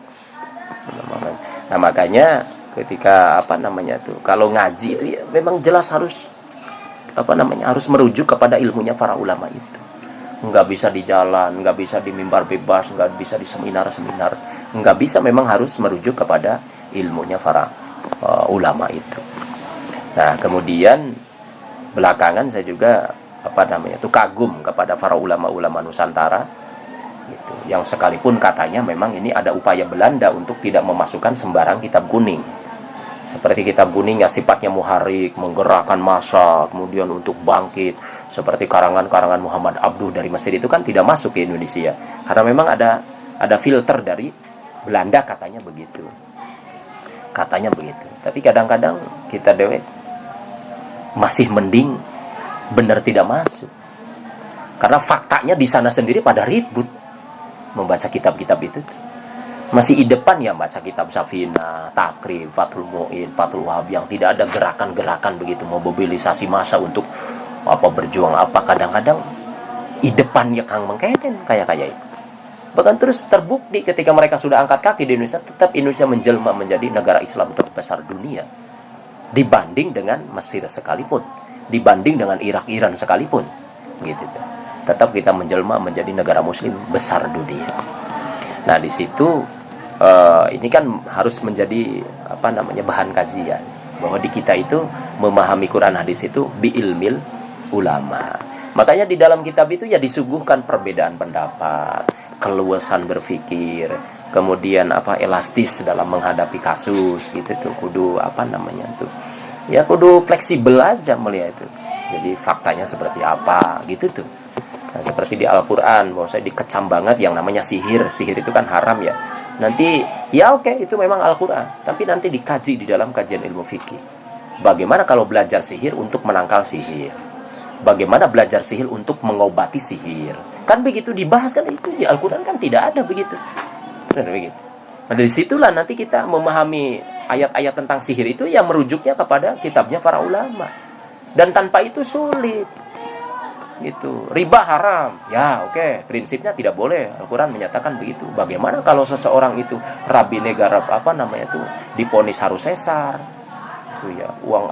A: Nah, makanya ketika kalau ngaji itu ya memang jelas harus harus merujuk kepada ilmunya para ulama itu. Nggak bisa di jalan, nggak bisa di mimbar bebas, nggak bisa di seminar-seminar, nggak bisa, memang harus merujuk kepada ilmunya para ulama itu. Nah, kemudian belakangan saya juga kagum kepada para ulama-ulama Nusantara gitu, yang sekalipun katanya memang ini ada upaya Belanda untuk tidak memasukkan sembarang kitab kuning. Seperti kitab kuning yang sifatnya muharrik, menggerakkan massa, kemudian untuk bangkit. Seperti karangan-karangan Muhammad Abduh dari Mesir itu kan tidak masuk ke Indonesia. Karena memang ada filter dari Belanda, katanya begitu. Tapi kadang-kadang kita dewek masih mending benar tidak masuk. Karena faktanya di sana sendiri pada ribut membaca kitab-kitab itu. Masih di depan ya baca kitab Safina, Takrib, Fathul Mu'in, Fathul Wahab, yang tidak ada gerakan-gerakan begitu mobilisasi massa untuk berjuang kadang-kadang di depannya Kang Mengkeden kayak itu. Bahkan terus terbukti ketika mereka sudah angkat kaki di Indonesia, tetap Indonesia menjelma menjadi negara Islam terbesar dunia. Dibanding dengan Mesir sekalipun, dibanding dengan Iran sekalipun, gitu. Tetap kita menjelma menjadi negara Muslim besar dunia. Nah, di situ ini kan harus menjadi bahan kajian, bahwa di kita itu memahami Quran hadis itu biilmil ulama. Makanya di dalam kitab itu ya disuguhkan perbedaan pendapat, keluasan berpikir, kemudian elastis dalam menghadapi kasus gitu tuh, kudu ya kudu fleksibel aja melihat itu. Jadi faktanya seperti apa gitu tuh. Nah, seperti di Al-Quran, bahwa saya dikecam banget yang namanya sihir itu kan haram ya. Nanti ya oke, itu memang Al-Quran, tapi nanti dikaji di dalam kajian ilmu fikih. Bagaimana kalau belajar sihir untuk menangkal sihir? Bagaimana belajar sihir untuk mengobati sihir? Kan begitu dibahas kan, itu di Al-Quran kan tidak ada begitu. Benar begitu. Nah, dari situlah nanti kita memahami ayat-ayat tentang sihir itu yang merujuknya kepada kitabnya para ulama. Dan tanpa itu sulit. gitu. Riba haram. Ya, oke, prinsipnya tidak boleh. Al-Qur'an menyatakan begitu. Bagaimana kalau seseorang itu rabi negara diponis harus sesar? Itu ya, uang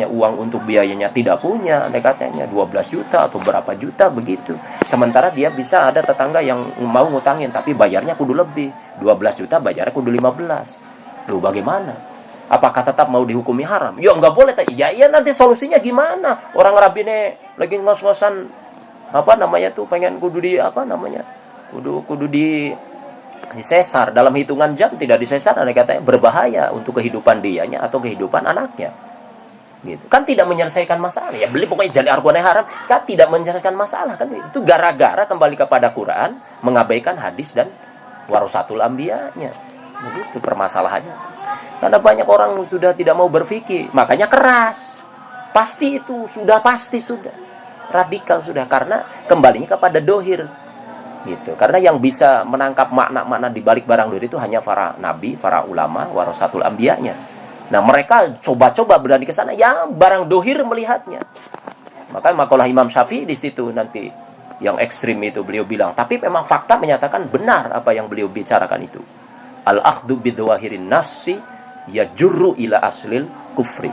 A: uang untuk biayanya tidak punya, katanya 12 juta atau berapa juta begitu. Sementara dia bisa ada tetangga yang mau ngutangin tapi bayarnya kudu lebih. 12 juta bayarnya kudu 15. Loh, bagaimana? Apakah tetap mau dihukumi haram? Ya nggak boleh. Ya nanti solusinya gimana? Orang rabine lagi ngos-ngosan pengen kudu disesar dalam hitungan jam, tidak disesar ada katanya berbahaya untuk kehidupan dianya atau kehidupan anaknya. Gitu. Kan tidak menyelesaikan masalah. Ya beli pokoknya jadi argumen haram, kan tidak menyelesaikan masalah kan. Itu gara-gara kembali kepada Quran, mengabaikan hadis dan warasatul ambiyanya. Begitu permasalahannya. Karena banyak orang sudah tidak mau berfikir, makanya keras. Pasti itu sudah radikal sudah, karena kembalinya kepada dohir. Gitu. Karena yang bisa menangkap makna-makna di balik barang dohir itu hanya para nabi, para ulama, warasatul ambiyanya. Nah, mereka coba-coba berani ke sana, ya barang dohir melihatnya. Maka makalah Imam Syafi'i di situ nanti yang ekstrim itu beliau bilang, tapi memang fakta menyatakan benar apa yang beliau bicarakan itu. Al-akhdhu bidzawahirin nasi yajurru ila aslil kufri.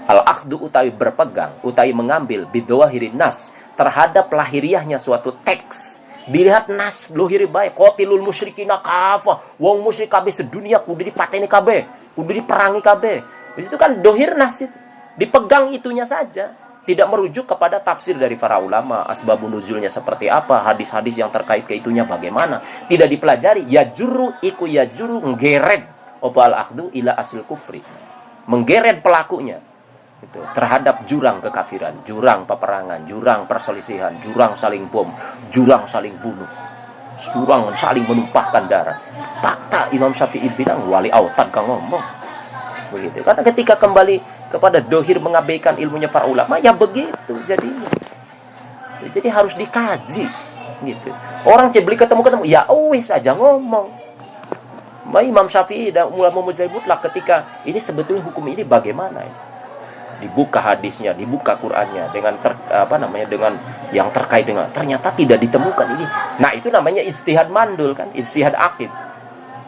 A: Al-akhdhu utawi berpegang, utawi mengambil bidzawahirin nas terhadap lahiriahnya suatu teks. Dilihat nas lohiri baik, qatilul musyrikina kafah, wong musyrik kabeh sedunia kudu dipateni kabeh, kudu diperangi kabeh. Di situ kan dohir nas itu. Dipegang itunya saja, tidak merujuk kepada tafsir dari para ulama, asbabun nuzulnya seperti apa, hadis-hadis yang terkait ke itunya bagaimana, tidak dipelajari. Yajuru menggeret opal akhdu ila asil kufri, menggeret pelakunya itu terhadap jurang kekafiran, jurang peperangan, jurang perselisihan, jurang saling bom, jurang saling bunuh, jurang saling menumpahkan darah. Fakta Imam Syafi'i bilang wali autad kang ngomong begitu. Karena ketika kembali kepada dohir mengabaikan ilmunya para ulama, ya begitu jadinya. Jadi harus dikaji gitu. Orang beli ketemu ya wis aja ngomong. Imam Syafi'i dan ulama muzahib lah ketika ini sebetulnya hukum ini bagaimana ya? Dibuka hadisnya, dibuka Qur'annya dengan dengan yang terkait dengan ternyata tidak ditemukan ini. Nah, itu namanya ijtihad mandul kan, ijtihad akid.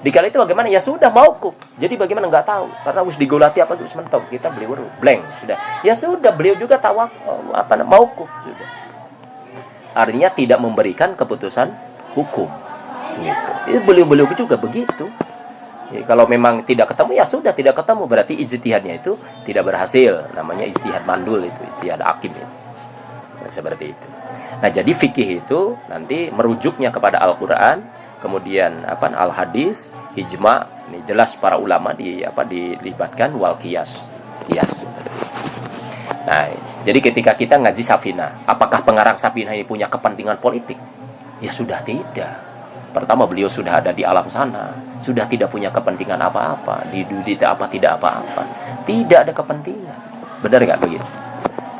A: Dikala itu bagaimana? Ya sudah mauquf. Jadi bagaimana enggak tahu. Karena wis digolati apa wis mentok. Kita beli blank sudah. Ya sudah, beliau juga mauquf sudah. Artinya tidak memberikan keputusan hukum. Gitu. Beliau juga begitu. Ya, kalau memang tidak ketemu ya sudah tidak ketemu, berarti ijtihadnya itu tidak berhasil, namanya ijtihad mandul itu, ijtihad hakim itu. Nah, seperti itu. Nah, jadi fikih itu nanti merujuknya kepada Al-Qur'an, kemudian al-hadis, ijma, ini jelas para ulama dilibatkan wal qiyas. Nah, jadi ketika kita ngaji Safinah, apakah pengarang Safinah ini punya kepentingan politik? Ya sudah tidak. Pertama, beliau sudah ada di alam sana, sudah tidak punya kepentingan apa-apa, tidak apa-apa, tidak ada kepentingan. Benar nggak begitu?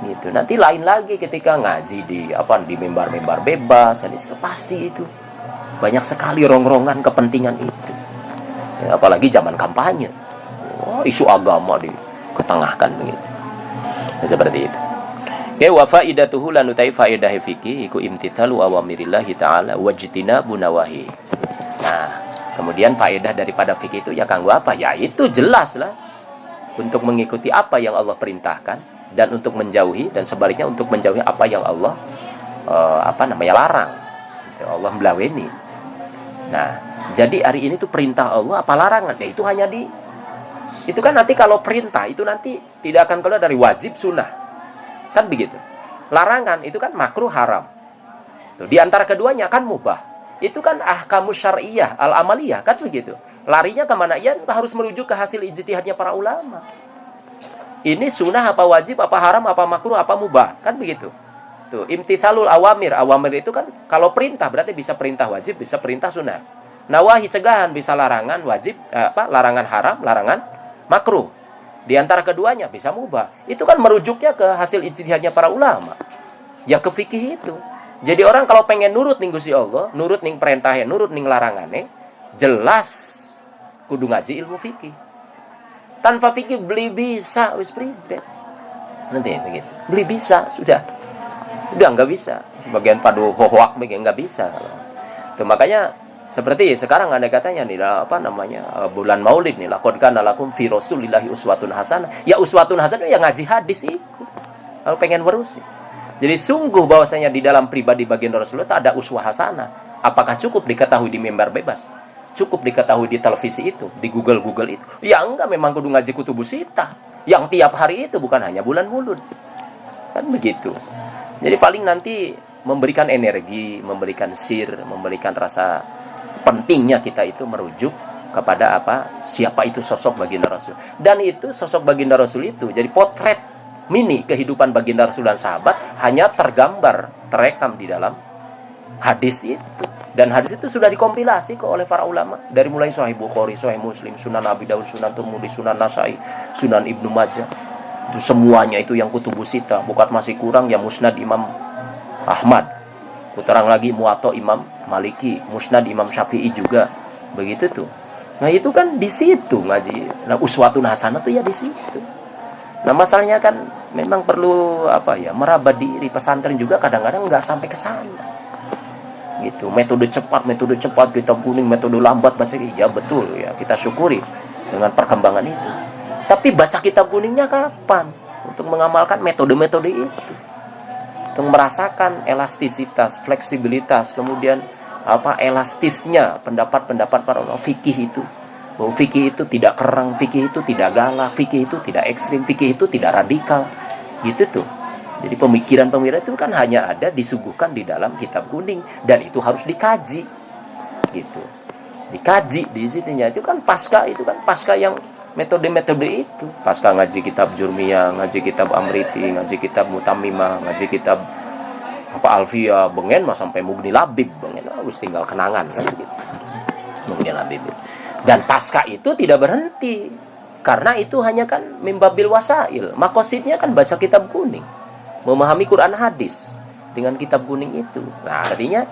A: Gitu. Nanti lain lagi ketika ngaji di mimbar-mimbar bebas, kan itu pasti itu banyak sekali rongrongan kepentingan itu. Ya, apalagi zaman kampanye, isu agama diketengahkan begitu. Nah, seperti itu. Wa faidatuhu lan utai faedah fikih iku imtithalu awamirillahi ta'ala wajtinabu nawahi. Nah, kemudian faedah daripada fikih itu ya kanggo apa? Ya itu jelas lah. Untuk mengikuti apa yang Allah perintahkan dan untuk menjauhi, dan sebaliknya untuk menjauhi apa yang Allah larang. Allah melaweni. Nah, jadi hari ini tuh perintah Allah apa larangan? Ya itu hanya itu kan nanti kalau perintah itu nanti tidak akan keluar dari wajib sunnah. Kan begitu. Larangan itu kan makruh haram. Tuh, di antara keduanya kan mubah. Itu kan ahkamus syar'iyah al-amaliyah kan begitu. Larinya kemana? Ya harus merujuk ke hasil ijtihadnya para ulama. Ini sunnah apa wajib, apa haram, apa makruh, apa mubah. Kan begitu. Tuh, imtithalul awamir. Awamir itu kan kalau perintah berarti bisa perintah wajib, bisa perintah sunnah. Nawahi cegahan bisa larangan wajib, larangan haram, larangan makruh. Di antara keduanya bisa mubah. Itu kan merujuknya ke hasil ijtihadnya para ulama. Ya ke fikih itu. Jadi orang kalau pengen nurut ning Gusti Allah, nurut ning perintahnya, nurut ning larangane, jelas kudu ngaji ilmu fikih. Tanpa fikih beli bisa wis pribet. Nanti begitu. Beli bisa sudah. Udah nggak bisa. Bagian padu hoak bagian nggak bisa. Itu makanya seperti sekarang ada katanya nih apa namanya bulan Maulid nih, laqad kana lakum fi rasulillahi uswatun hasanah. Ya uswatun hasanah ya ngaji hadis itu. Kalau pengen berus. Jadi sungguh bahwasanya di dalam pribadi baginda Rasulullah tak ada uswah hasanah. Apakah cukup diketahui di mimbar bebas? Cukup diketahui di televisi itu, di Google itu? Ya enggak, memang kudu ngaji kutubus sitah. Yang tiap hari itu bukan hanya bulan Maulud. Kan begitu. Jadi paling nanti memberikan energi, memberikan sir, memberikan rasa pentingnya kita itu merujuk kepada apa? Siapa itu sosok baginda Rasul. Dan itu sosok baginda Rasul itu jadi potret mini kehidupan baginda Rasul dan sahabat hanya tergambar, terekam di dalam hadis itu. Dan hadis itu sudah dikompilasi oleh para ulama dari mulai Sahih Bukhari, Sahih Muslim, Sunan Abi Daud, Sunan Tirmidzi, Sunan Nasai, Sunan Ibnu Majah. Itu semuanya itu yang kutubus sitah, bukan masih kurang yang Musnad Imam Ahmad. Kuterang lagi Muwatta Imam Maliki, Musnad Imam Syafi'i juga. Begitu tuh. Nah, itu kan di situ ngaji. Nah, uswatun hasanah tuh ya di situ. Nah, masalahnya kan memang perlu apa ya? Meraba diri. Pesantren juga kadang-kadang nggak sampai ke sana. Gitu. Metode cepat kitab kuning, metode lambat baca, ya betul ya, kita syukuri dengan perkembangan itu. Tapi baca kitab kuningnya kapan? Untuk mengamalkan metode-metode itu, untuk merasakan elastisitas, fleksibilitas, kemudian apa elastisnya pendapat-pendapat para ulama fikih itu. Bahwa fikih itu tidak kerang, fikih itu tidak galak, fikih itu tidak ekstrim, fikih itu tidak radikal. Gitu tuh. Jadi pemikiran-pemikiran itu kan hanya ada disuguhkan di dalam kitab kuning dan itu harus dikaji, gitu. Dikaji di sininya itu kan pasca yang metode-metode itu. Pasca ngaji kitab Jurmiyah, ngaji kitab Amriti, ngaji kitab Mutamimah, ngaji kitab apa Alfiyah, bengen mah sampai Mughni Labib, bengen harus tinggal kenangan kan gitu. Mughni Labib. Dan pasca itu tidak berhenti karena itu hanya kan mimbabil wasail. Makosidnya kan baca kitab kuning. Memahami Quran hadis dengan kitab kuning itu. Nah, artinya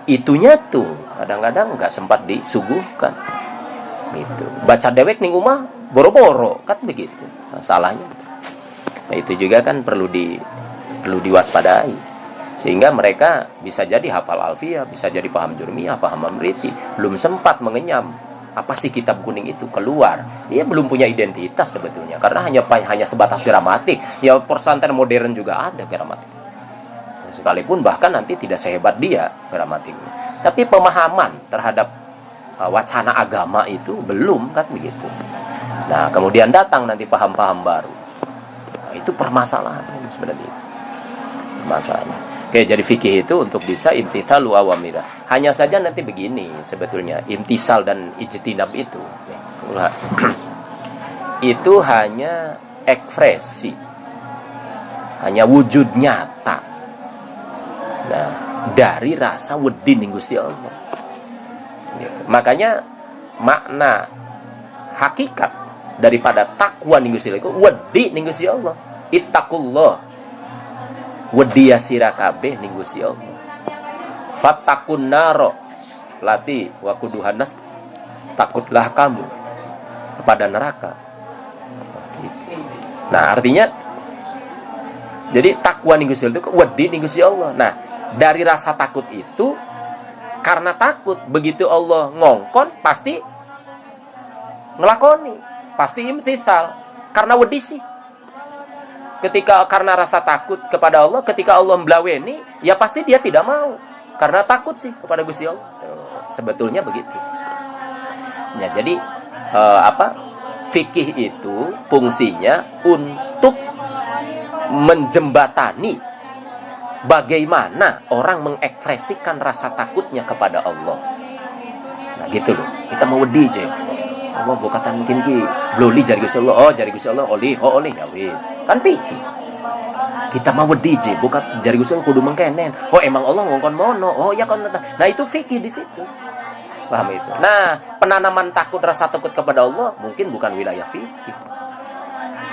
A: itunya tuh kadang-kadang nggak sempat disuguhkan. Gitu. Baca dewek ning umah boro-boro kan begitu. Nah, salahnya. Nah, itu juga kan perlu diwaspadai. Sehingga mereka bisa jadi hafal Alfiyah, bisa jadi paham Jurmiyah, paham Amriti, belum sempat mengenyam apa sih kitab kuning itu keluar. Dia belum punya identitas sebetulnya karena hanya sebatas gramatik. Ya pesantren modern juga ada gramatik. Sekalipun bahkan nanti tidak sehebat dia gramatiknya. Tapi pemahaman terhadap wacana agama itu belum kan begitu. Nah, kemudian datang nanti paham-paham baru. Nah, itu permasalahan sebenarnya. Permasalahan. Oke, jadi fikih itu untuk bisa imtithal wa awamira. Hanya saja nanti begini sebetulnya, imtisal dan ijtinab itu. Itu hanya ekspresi. Hanya wujud nyata. Nah, dari rasa wedi ning Gusti Allah. Makanya makna hakikat daripada takwa ning Gusti Allah iku wedi ning Gusti Allah. Ittaqullah. Wedi sira kabeh ning Gusti Allah. Fattaqun naro lati wa kuduhanas, takutlah kamu kepada neraka. Nah, artinya jadi takwa ning Gusti Allah itu wedi ning Gusti Allah. Nah, dari rasa takut itu karena takut begitu Allah ngongkon pasti ngelakoni, pasti imtithal karena wedi sih. Ketika karena rasa takut kepada Allah, ketika Allah mblaweni, ya pasti dia tidak mau karena takut sih kepada Gusti Allah. Sebetulnya begitu. Ya, jadi fikih itu fungsinya untuk menjembatani bagaimana orang mengekspresikan rasa takutnya kepada Allah. Nah, gitu loh. Kita mau wedi aja. Allah bukatan mungkin ki bloli jari Gusti Allah. Oh, jari Gusti Allah oleh ya wis. Kan pikir. Kita mau wedi je, bukan jari Gusti Allah kudu mengkenen. Oh, emang Allah ngongkon mono. Oh, ya kan. Nah, itu fikih di situ. Paham itu. Nah, penanaman takut rasa takut kepada Allah mungkin bukan wilayah fikih.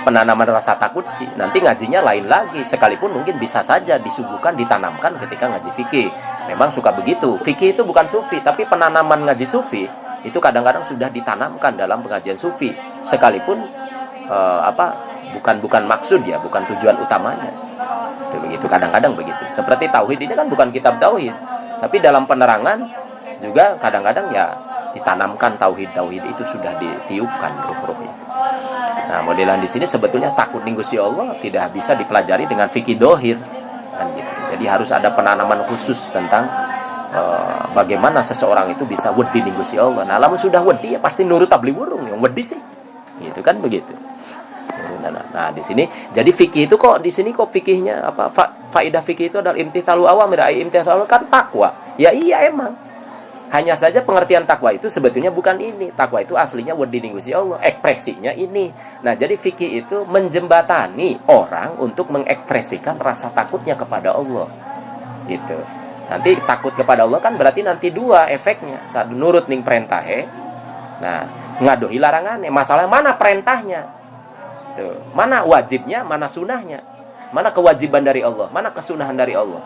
A: Penanaman rasa takut sih nanti ngajinya lain lagi, sekalipun mungkin bisa saja disuguhkan ditanamkan ketika ngaji fikih. Memang suka begitu. Fikih itu bukan sufi, tapi penanaman ngaji sufi itu kadang-kadang sudah ditanamkan dalam pengajian sufi, sekalipun bukan maksud ya, bukan tujuan utamanya. begitu kadang-kadang begitu. Seperti tauhid ini kan bukan kitab tauhid, tapi dalam penerangan juga kadang-kadang ya ditanamkan tauhid itu sudah ditiupkan ruh-ruh itu. Nah, modelan di sini sebetulnya takut ning Gusti Allah tidak bisa dipelajari dengan fikih dohir kan gitu. Jadi harus ada penanaman khusus tentang bagaimana seseorang itu bisa wedi ning Gusti Allah. Nah, lamun sudah wedi ya pasti nurut tabli wurung yang wedi sih. Gitu kan begitu. Nah, di sini jadi fikih itu kok di sini kok fikihnya apa faedah fikih itu adalah imtithalu awamir, imtithalu kan takwa. Ya iya emang. Hanya saja pengertian takwa itu sebetulnya bukan ini. Takwa itu aslinya wedi ning Gusti Allah, ekspresinya ini. Nah, jadi fikih itu menjembatani orang untuk mengekspresikan rasa takutnya kepada Allah. Gitu. Nanti takut kepada Allah kan berarti nanti dua efeknya. Saat nurut ning perintahe. Nah, ngadohi larangannya. Masalah mana perintahnya? Tuh. Mana wajibnya, mana sunahnya? Mana kewajiban dari Allah, mana kesunahan dari Allah?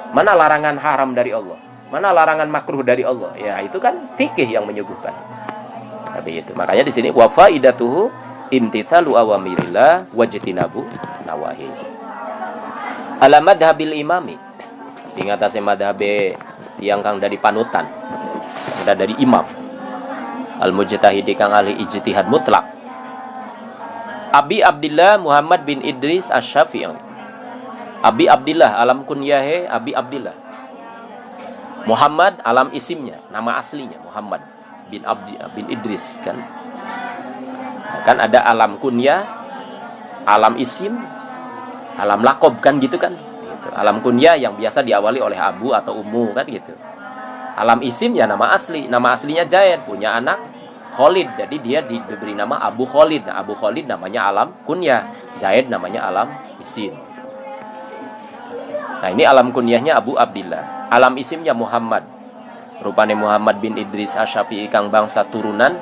A: Mana larangan haram dari Allah? Mana larangan makruh dari Allah? Ya, itu kan fikih yang menyuguhkan. Tapi itu. Makanya di sini wa faidatuhu imtithalu awamirillah wajtinabu nawahi. Ala madhabil imami. Ingat ase madhabe yang kang dari panutan. Ada dari imam. Al-mujtahidi kang ahli ijtihad mutlak. Abi Abdillah Muhammad bin Idris Asy-Syafi'i. Abi Abdillah alam kunyahe Abi Abdillah. Muhammad alam isimnya, nama aslinya Muhammad bin Idris kan. Nah, kan ada alam kunyah, alam isim, alam lakob kan gitu kan. Gitu. Alam kunyah yang biasa diawali oleh abu atau ummu kan gitu. Alam isim ya nama asli, nama aslinya Zaid, punya anak Khalid, jadi dia diberi nama Abu Khalid. Nah, Abu Khalid namanya alam kunyah, Zaid namanya alam isim. Nah, ini alam kunyahnya Abu Abdillah. Alam isimnya Muhammad. Rupane Muhammad bin Idris Asy-Syafi'i kang bangsa turunan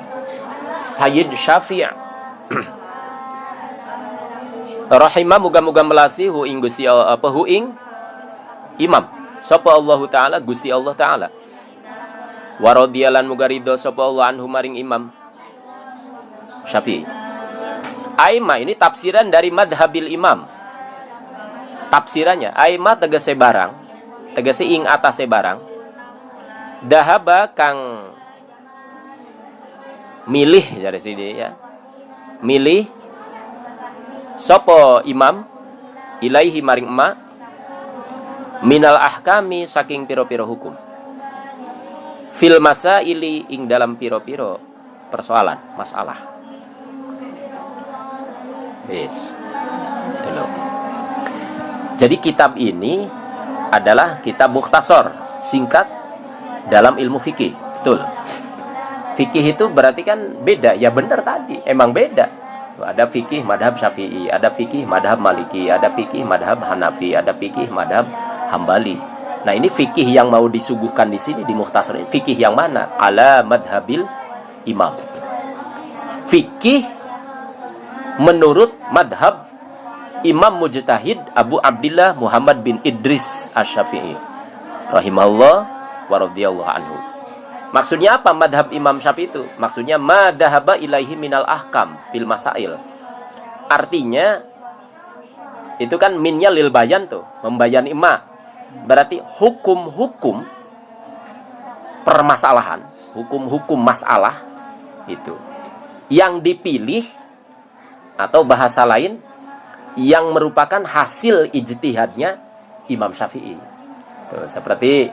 A: Sayyid Syafi'. Rahimah muga-muga melasi hu ing Gusti apa hu ing imam. Sapa Allah taala Gusti Allah taala. Wa radhiyallahu muga ridho sapa Allah anhu maring imam Syafi'i. Aima ini tafsiran dari madhabil imam. Tafsirannya aima tegese barang, tegese ing atase barang. Dahaba kang milih dari sini ya. Milih sapa imam ilaihi maring emak minal ahkami saking piro-piro hukum. Fil masaili ing dalam piro-piro persoalan, masalah. Yes. Dulu. Jadi kitab ini adalah kitab mukhtasar, singkat dalam ilmu fikih. Betul. Fikih itu berarti kan beda. Ya benar tadi, emang beda. Ada fikih madhab Syafi'i, ada fikih madhab Maliki, ada fikih madhab Hanafi, ada fikih madhab Hambali. Nah, ini fikih yang mau disuguhkan di sini di mukhtasar ini. Fikih yang mana? Ala madhabil imam. Fikih menurut madhab Imam Mujtahid Abu Abdillah Muhammad bin Idris Asy-Syafi'i rahimahullah wa radhiyallahu anhu. Maksudnya apa madhab Imam Syafi'i itu? Maksudnya madhaba ilaihi minal ahkam fil masail. Artinya itu kan minnya lil bayan tuh, membayan ima. Berarti hukum-hukum permasalahan, hukum-hukum masalah itu yang dipilih atau bahasa lain yang merupakan hasil ijtihadnya Imam Syafi'i. Tuh, seperti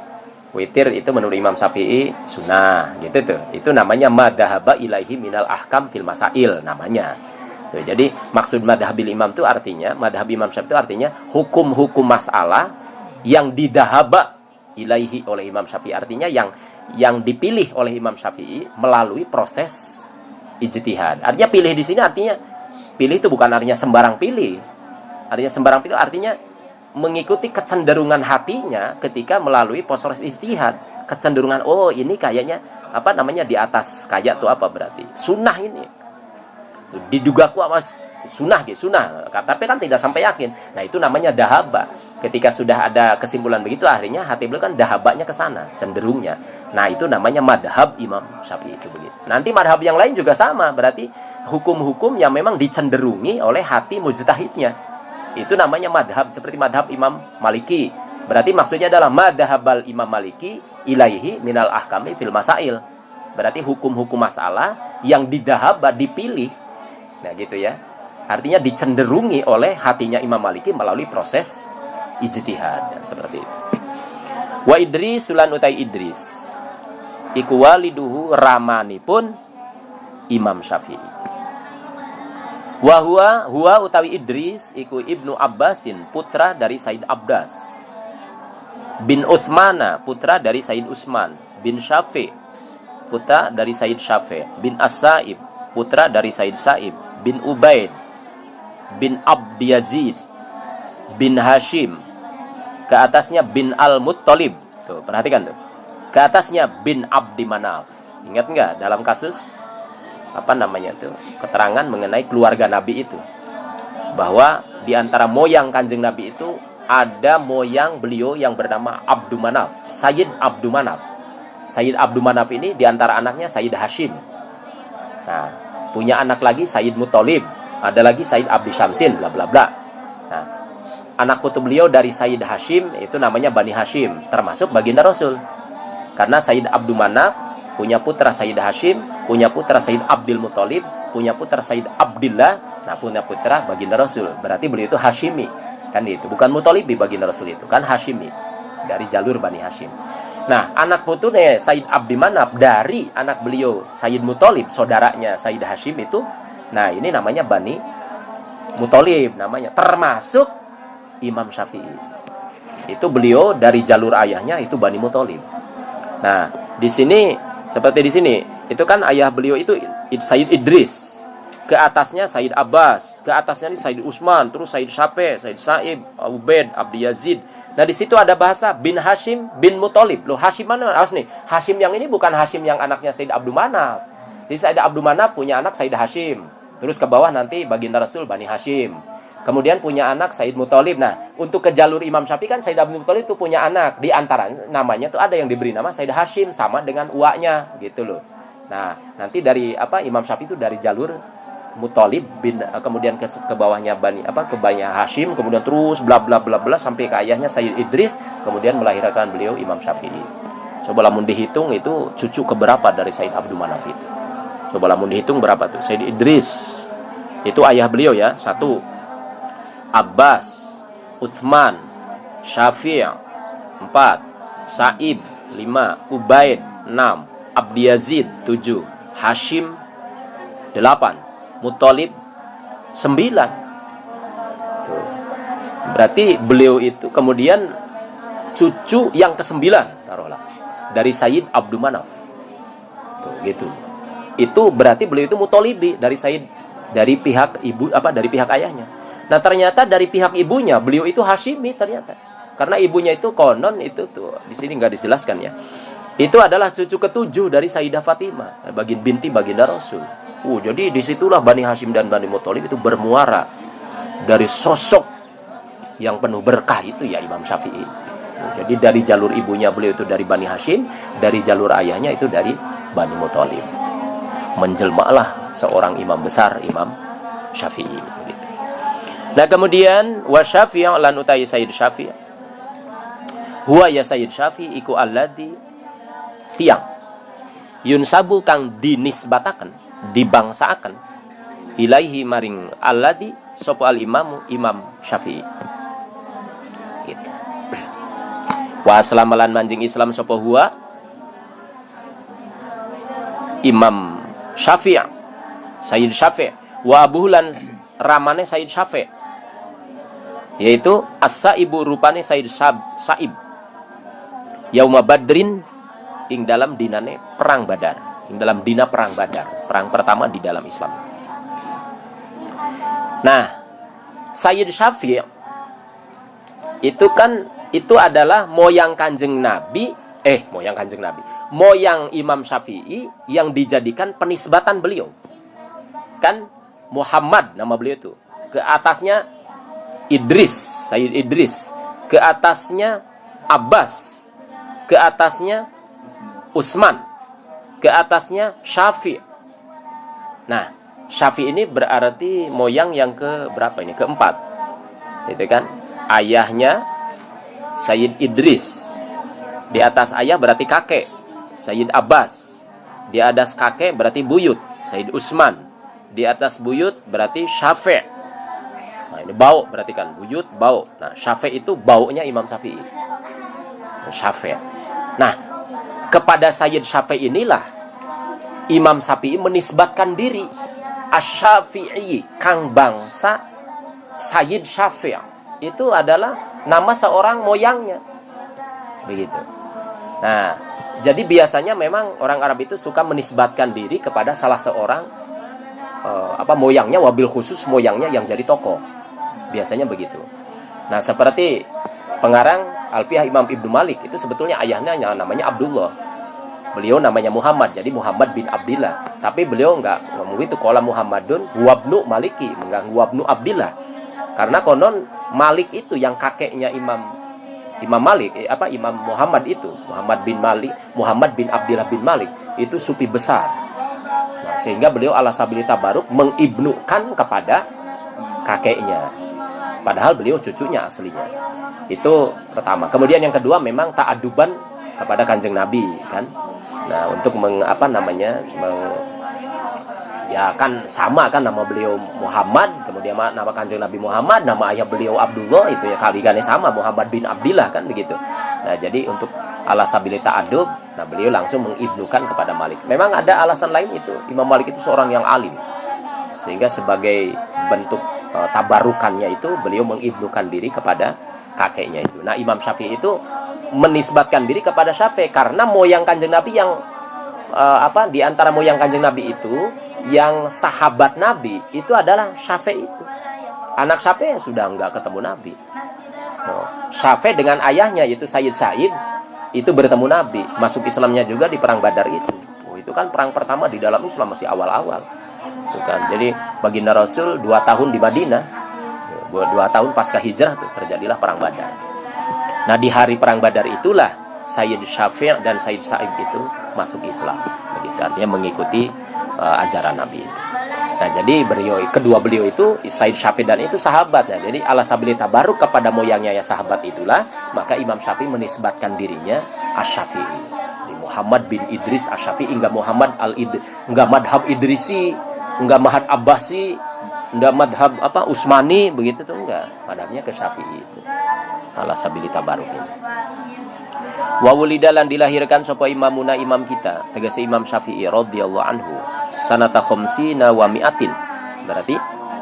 A: witir itu menurut Imam Syafi'i sunnah gitu tuh. Itu namanya madhaba ilaihi minal ahkam fil masail namanya. Tuh, jadi maksud madhabil imam itu artinya madhab Imam Syafi'i itu artinya hukum-hukum masalah yang didahaba ilaihi oleh Imam Syafi'i, artinya yang dipilih oleh Imam Syafi'i melalui proses ijtihad. Artinya pilih di sini artinya pilih itu bukan artinya sembarang pilih. Artinya sembarang pilih artinya mengikuti kecenderungan hatinya ketika melalui proses ijtihad. Kecenderungan oh ini kayaknya apa namanya di atas kayak tuh apa berarti sunnah ini. Diduga kuat mas sunnah gitu, sunnah. Tapi kan tidak sampai yakin. Nah, itu namanya dahaba. Ketika sudah ada kesimpulan begitu, akhirnya hati beliau kan dahabanya ke sana, cenderungnya. Nah, itu namanya madhab Imam Syafi'i itu begitu. Nanti madhab yang lain juga sama, berarti hukum-hukum yang memang dicenderungi oleh hati mujtahidnya. Itu namanya madhab, seperti madhab Imam Maliki. Berarti maksudnya adalah madhabal Imam Maliki ilaihi minal ahkami fil masail. Berarti hukum-hukum masalah yang didahab, dipilih. Nah gitu ya. Artinya dicenderungi oleh hatinya Imam Maliki melalui proses ijtihad. Seperti itu. Wa Idris sulan utai Idris iku waliduhu ramanipun Imam Syafi'i. Wa huwa utawi Idris iku Ibnu Abbasin, putra dari Said Abbas, bin Utsmana, putra dari Said Utsman, bin Syafi', putra dari Said Syafi', bin As-Sa'ib, putra dari Said Sa'ib, bin Ubaid, bin Abdi Yazid, bin Hashim, ke atasnya bin Al-Muttalib. Tuh, perhatikan tuh. Ke atasnya bin Abdi Manaf. Ingat enggak dalam kasus apa namanya tuh, keterangan mengenai keluarga Nabi itu, bahwa di antara moyang Kanjeng Nabi itu ada moyang beliau yang bernama Abdu Manaf, Sayyid Abdu Manaf. Sayyid Abdu Manaf ini di antara anaknya Sayyid Hashim. Nah, punya anak lagi Sayyid Muttalib, ada lagi Sayyid Abdi Syamsin, bla bla bla. Nah, anak putu beliau dari Sayyid Hashim itu namanya Bani Hashim, termasuk baginda Rasul. Karena Sayyid Abdu Manaf punya putra Sayyid Hashim, punya putra Sayyid Abdul Muttalib, punya putra Sayyid Abdillah, nah punya putra baginda Rasul. Berarti beliau itu Hashimi. Kan itu, bukan Muttalibi baginda Rasul itu, kan Hashimi. Dari jalur Bani Hashim. Nah, anak putunya Sayyid Abdi Manaf dari anak beliau Sayyid Muttalib, saudaranya Sayyid Hashim itu, nah ini namanya Bani Muttalib namanya, termasuk Imam Syafi'i. Itu beliau dari jalur ayahnya itu Bani Muttalib. Nah, di sini seperti di sini, itu kan ayah beliau itu Sayyid Idris, ke atasnya Sayyid Abbas, ke atasnya ini Sayyid Utsman, terus Sayyid Syafi', Sayyid Sa'ib, Ubaid, Abdi Yazid. Nah, di situ ada bahasa bin Hashim bin Muttalib. Loh, Hashim mana? Awas nih, Hashim yang ini bukan Hashim yang anaknya Sayyid Abdul Manaf. Jadi Sayyid Abdul Manaf punya anak Sayyid Hashim. Terus ke bawah nanti baginda Rasul Bani Hashim. Kemudian punya anak Sayyid Muttalib. Nah, untuk ke jalur Imam Syafi'i kan Sayyid Abdul Muttalib itu punya anak. Di antara namanya tuh ada yang diberi nama Sayyid Hashim sama dengan uaknya gitu loh. Nah, nanti dari Imam Syafi'i itu dari jalur Muttalib bin, kemudian ke bawahnya ke Bani Hashim, kemudian terus bla bla bla bla sampai ke ayahnya Sayyid Idris, kemudian melahirkan beliau Imam Syafi'i. Coba lamun dihitung itu cucu keberapa dari Sayyid Abdul Manaf itu. Coba lamun dihitung berapa tuh? Sayyid Idris itu ayah beliau ya, 1. Abbas, Utsman, Syafi' 4, Sa'ib 5, Ubaid 6, Abdi Yazid 7, Hashim 8, Muttalib 9. Tuh. Berarti beliau itu kemudian cucu yang ke-9 taruhlah dari Sayyid Abdul Manaf. Tuh, gitu. Itu berarti beliau itu Muttalibi dari Sayyid, dari pihak ibu dari pihak ayahnya. Nah, ternyata dari pihak ibunya beliau itu Hashimi ternyata. Karena ibunya itu konon itu tuh di sini nggak dijelaskan ya. Itu adalah cucu ke-7 dari Sayyidah Fatimah, binti baginda Rasul. Jadi disitulah Bani Hashim dan Bani Muttalib itu bermuara dari sosok yang penuh berkah itu ya Imam Syafi'i. Jadi dari jalur ibunya beliau itu dari Bani Hashim, dari jalur ayahnya itu dari Bani Muttalib. Menjelmalah seorang imam besar, Imam Syafi'i. Gitu. Nah, kemudian wa Syafi'i lan utai Sayyid Syafi'i. Huwa ya Sayyid Syafi'i iku alladzi tiang yunsabu kang dinisbataken, dibangsaaken ilaihi maring alladzi sapa al imamu Imam Syafi'i. Gitu. Wa aslamalan manjing Islam sapa huwa Imam Syafi'i, Sayyid Syafi'i, wa abuhlan ramane Sayyid Syafi'i, yaitu as-saibu rupane Sayyid Sa'ib yauma badrin ing dalam dinane perang Badar, ing dalam dina perang Badar, perang pertama di dalam Islam. Nah, Sayyid Syafi'i itu adalah moyang Kanjeng Nabi, moyang Imam Syafi'i yang dijadikan penisbatan beliau. Kan Muhammad nama beliau itu. Ke atasnya Idris, Sayyid Idris. Ke atasnya Abbas. Ke atasnya Utsman. Ke atasnya Syafi'. Nah, Syafi' ini berarti moyang yang ke berapa ini? Keempat. Itu kan ayahnya Sayyid Idris. Di atas ayah berarti kakek, Sayyid Abbas. Di atas kakek berarti buyut, Sayyid Utsman. Di atas buyut berarti Syafi'. Nah, ini bau berarti kan buyut bau. Nah, Syafi' itu baunya Imam Syafi'i. Syafi'. Nah, kepada Sayyid Syafi'i inilah Imam Syafi'i menisbatkan diri. Asy-Syafi'i, kang bangsa Sayyid Syafi'. Itu adalah nama seorang moyangnya. Begitu. Nah, jadi biasanya memang orang Arab itu suka menisbatkan diri kepada salah seorang moyangnya, wabil khusus moyangnya yang jadi tokoh. Biasanya begitu. Nah, seperti pengarang Alfiyah Imam Ibnu Malik itu sebetulnya ayahnya namanya Abdullah. Beliau namanya Muhammad, jadi Muhammad bin Abdillah. Tapi beliau enggak ngomong itu, qala Muhammadun wabnu Maliki, enggak wabnu Abdillah. Karena konon Malik itu yang kakeknya Imam Malik, Imam Muhammad itu, Muhammad bin Abdillah bin Malik itu sufi besar. Nah, sehingga beliau ala sabili tabaruk mengibnukan kepada kakeknya. Padahal beliau cucunya aslinya. Itu pertama. Kemudian yang kedua memang ta'aduban kepada Kanjeng Nabi, kan. Nah, untuk ya kan sama kan nama beliau Muhammad, kemudian nama Kanjeng Nabi Muhammad, nama ayah beliau Abdullah, itu ya kaligannya sama, Muhammad bin Abdillah kan begitu. Nah, jadi untuk ala sabili ta'adub, nah beliau langsung mengibnukan kepada Malik. Memang ada alasan lain itu, Imam Malik itu seorang yang alim. Sehingga sebagai bentuk tabarukannya itu beliau mengibnukan diri kepada kakeknya itu. Nah, Imam Syafi'i itu menisbatkan diri kepada Syafi'i karena moyang Kanjeng Nabi yang di antara moyang Kanjeng Nabi itu yang sahabat Nabi itu adalah Syafi'i itu. Anak Syafi'i yang sudah enggak ketemu Nabi. Syafi'i dengan ayahnya yaitu Sayyid Sa'id itu bertemu Nabi, masuk Islamnya juga di perang Badar itu. Itu kan perang pertama di dalam Islam, masih awal-awal. Kan. Jadi baginda Rasul 2 tahun di Madinah, 2 tahun pasca hijrah tuh terjadilah perang Badar. Nah, di hari perang Badar itulah Sayyid Syafi' dan Sayyid Sa'id itu masuk Islam. Begitu, artinya mengikuti ajaran Nabi itu. Nah, jadi kedua beliau itu Sayyid Syafi' dan itu sahabat. Nah, jadi ala sabili tabaruk kepada moyangnya ya sahabat itulah, maka Imam Syafi'i menisbatkan dirinya Asy-Syafi'i. Muhammad bin Idris Asy-Syafi'i, enggak Muhammad enggak madhab Idrisi, enggak madhab Abbasi, enggak madhab Utsmani, begitu tuh enggak. Madhabnya ke Syafi'i itu. Ala sabili tabaruk ini. Wa wulidalan dilahirkan sapa imamuna imam kita, tegese Imam Syafi'i radhiyallahu anhu, sanata khamsina wa mi'atin. Berarti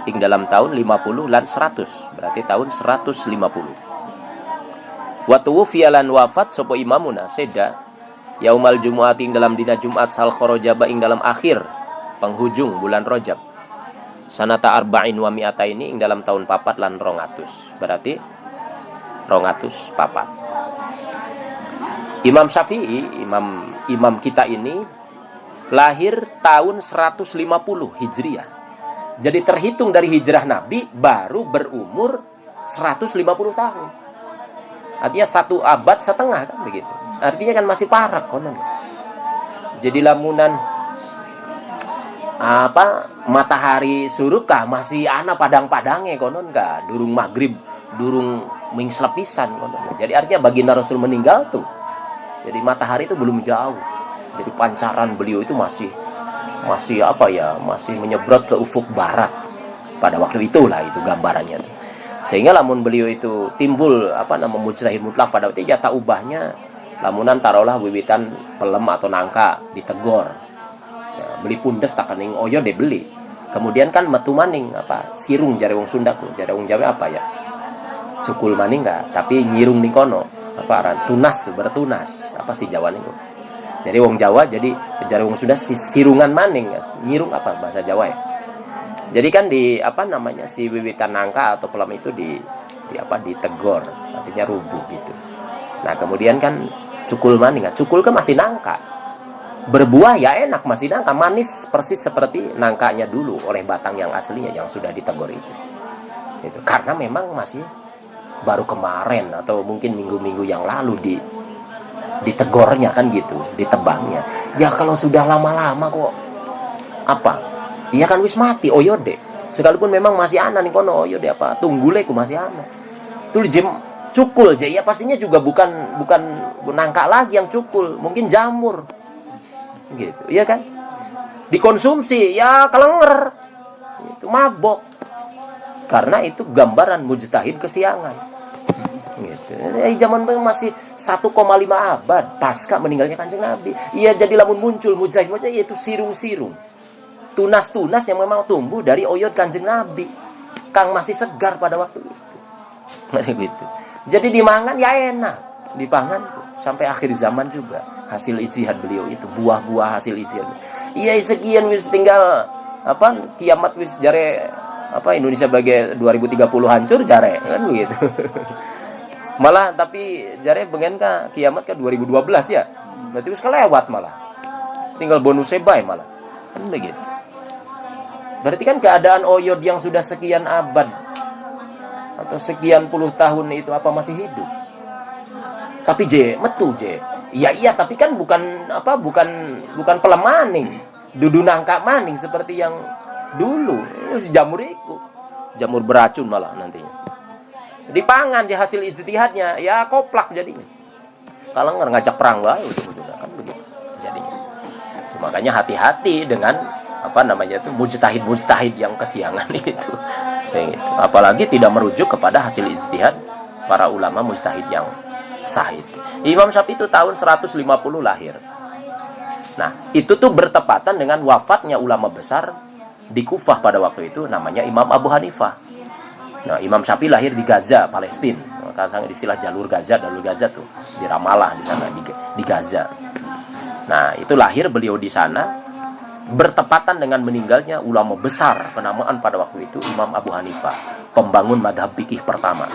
A: ing dalam tahun 50 lan 100, berarti tahun 150. Wa tuwfiyalan wafat sapa imamuna seda yaumal jumu'ati ing dalam dina Jumat sal kharajaba ing dalam akhir penghujung bulan Rajab. Sanata arba'in wa mi'ataini ing dalam tahun 4 lan 200. Berarti 204. Imam Syafi'i, imam kita ini lahir tahun 150 Hijriah. Jadi terhitung dari hijrah Nabi baru berumur 150 tahun. Artinya 1 abad setengah kan begitu. Artinya kan masih parah konon. Jadi lamunan matahari surup kah masih ana padang-padangnya konon kah, durung maghrib, durung mingslet pisan konon. Jadi artinya baginda Rasul meninggal tuh. Jadi matahari itu belum jauh. Jadi pancaran beliau itu masih menyebrot ke ufuk barat. Pada waktu itulah itu gambarannya. Sehingga lamun beliau itu timbul mujtahid mutlak pada waktu itu ya tak ubahnya lamunan taruhlah wiwitan pelem atau nangka ditegor. Ya, beli pundes takaning oyo deh beli. Kemudian kan metu maning sirung jare wong Sunda ku, jare wong Jawa cukul maning enggak, tapi nyirung ning kono. Tunas, bertunas sih Jawa niku. Jadi wong Jawa jadi jare wong Sunda sirungan maning ya. Nyirung bahasa Jawa ya. Jadi kan si wiwitan nangka atau pelam itu ditegor, artinya rubuh gitu. Nah, kemudian kan cukul maning, cukul kan masih nangka. Berbuah ya enak, masih nangka, manis persis seperti nangkanya dulu oleh batang yang aslinya yang sudah ditegor itu. Itu karena memang masih baru kemarin atau mungkin minggu-minggu yang lalu ditegornya kan gitu, ditebangnya. Ya kalau sudah lama-lama kok iya kan wis mati oyode. Sekalipun memang masih ana nih kono, yo dia apa? Tunggule ku masih ana. Tuh jem cukul je, ya pastinya juga bukan nangka lagi yang cukul, mungkin jamur. Gitu, iya kan? Dikonsumsi, ya kelenger. Itu mabok. Karena itu gambaran mujtahid kesiangan. Gitu. Zaman masih 1,5 abad pasca meninggalnya Kanjeng Nabi. Iya, jadi lamun muncul mujtahid itu sirung-sirung. Tunas-tunas yang memang tumbuh dari oyod Kanjeng Nabi. Kang masih segar pada waktu itu. Gitu. Jadi dimangan ya enak, dipangan sampai akhir zaman juga. Hasil ijtihad beliau itu, buah-buah hasil ijtihad. Iya, sekian wis tinggal kiamat wis jare Indonesia bagai 2030 hancur jare kan begitu. Malah tapi jare bengen ka kiamat ka 2012 ya. Berarti wis kelewat malah. Tinggal bonusnya bae malah. Kan begitu. Berarti kan keadaan oyod yang sudah sekian abad atau sekian puluh tahun itu apa masih hidup? Tapi metu. Iya, tapi kan bukan pelem maning. Dudu nangka maning seperti yang dulu. Jamur itu. Jamur beracun malah nantinya. Dipangan di hasil ijtihadnya, ya koplak jadinya. Kalau ngajak perang bae ujung-ujungnya kan begitu jadinya. Makanya hati-hati dengan mujtahid yang kesiangan itu. Gitu. Apalagi tidak merujuk kepada hasil ijtihad para ulama mujtahid yang sah itu. Imam Syafi'i itu tahun 150 lahir. Nah, itu tuh bertepatan dengan wafatnya ulama besar di Kufah pada waktu itu, namanya Imam Abu Hanifah. Nah, Imam Syafi'i lahir di Gaza, Palestina. Kadang istilah jalur Gaza tuh di Ramallah di sana di Gaza. Nah, itu lahir beliau di sana bertepatan dengan meninggalnya ulama besar penamaan pada waktu itu, Imam Abu Hanifah, pembangun madhab fikih pertama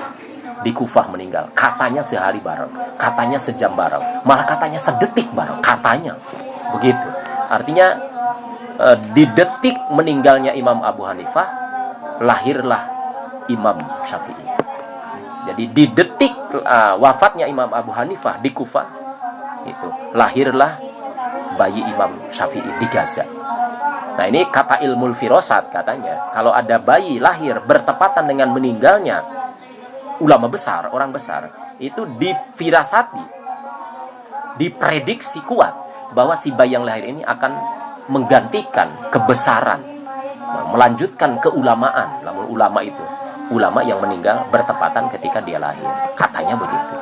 A: di Kufah meninggal. Katanya sehari bareng, katanya sejam bareng, malah katanya sedetik bareng, katanya begitu. Artinya di detik meninggalnya Imam Abu Hanifah lahirlah Imam Syafi'i. Jadi di detik wafatnya Imam Abu Hanifah di Kufah itu lahirlah bayi Imam Syafi'i di Gaza. Nah, ini kata ilmu firasat katanya, kalau ada bayi lahir bertepatan dengan meninggalnya ulama besar, orang besar, itu difirasati, diprediksi kuat bahwa si bayi yang lahir ini akan menggantikan kebesaran, melanjutkan keulamaan. Namun ulama itu, ulama yang meninggal bertepatan ketika dia lahir. Katanya begitu.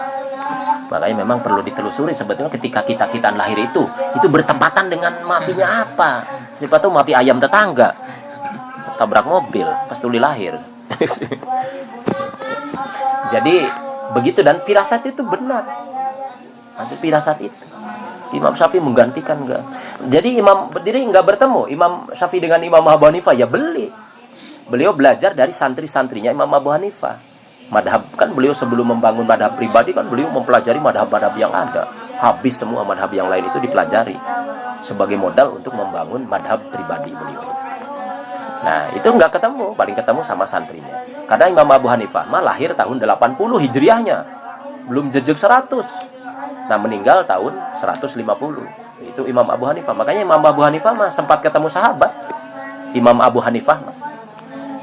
A: Makanya memang perlu ditelusuri sebetulnya ketika kita lahir itu bertepatan dengan matinya apa. Siapa tahu mati ayam tetangga, tabrak mobil pas tuli lahir. Jadi begitu, dan firasat itu benar. Maksud firasat itu Imam Syafi'i menggantikan enggak. Jadi enggak bertemu Imam Syafi'i dengan Imam Abu Hanifah, ya beliau belajar dari santri-santrinya Imam Abu Hanifah. Madhab kan beliau sebelum membangun madhab pribadi kan beliau mempelajari madhab-madhab yang ada. Habis semua madhab yang lain itu dipelajari sebagai modal untuk membangun madhab pribadi beliau. Nah, itu nggak ketemu, paling ketemu sama santrinya. Karena Imam Abu Hanifah lahir tahun 80 Hijriahnya, belum jejak 100. Nah, meninggal tahun 150. Itu Imam Abu Hanifah. Makanya Imam Abu Hanifah sempat ketemu sahabat Imam Abu Hanifah.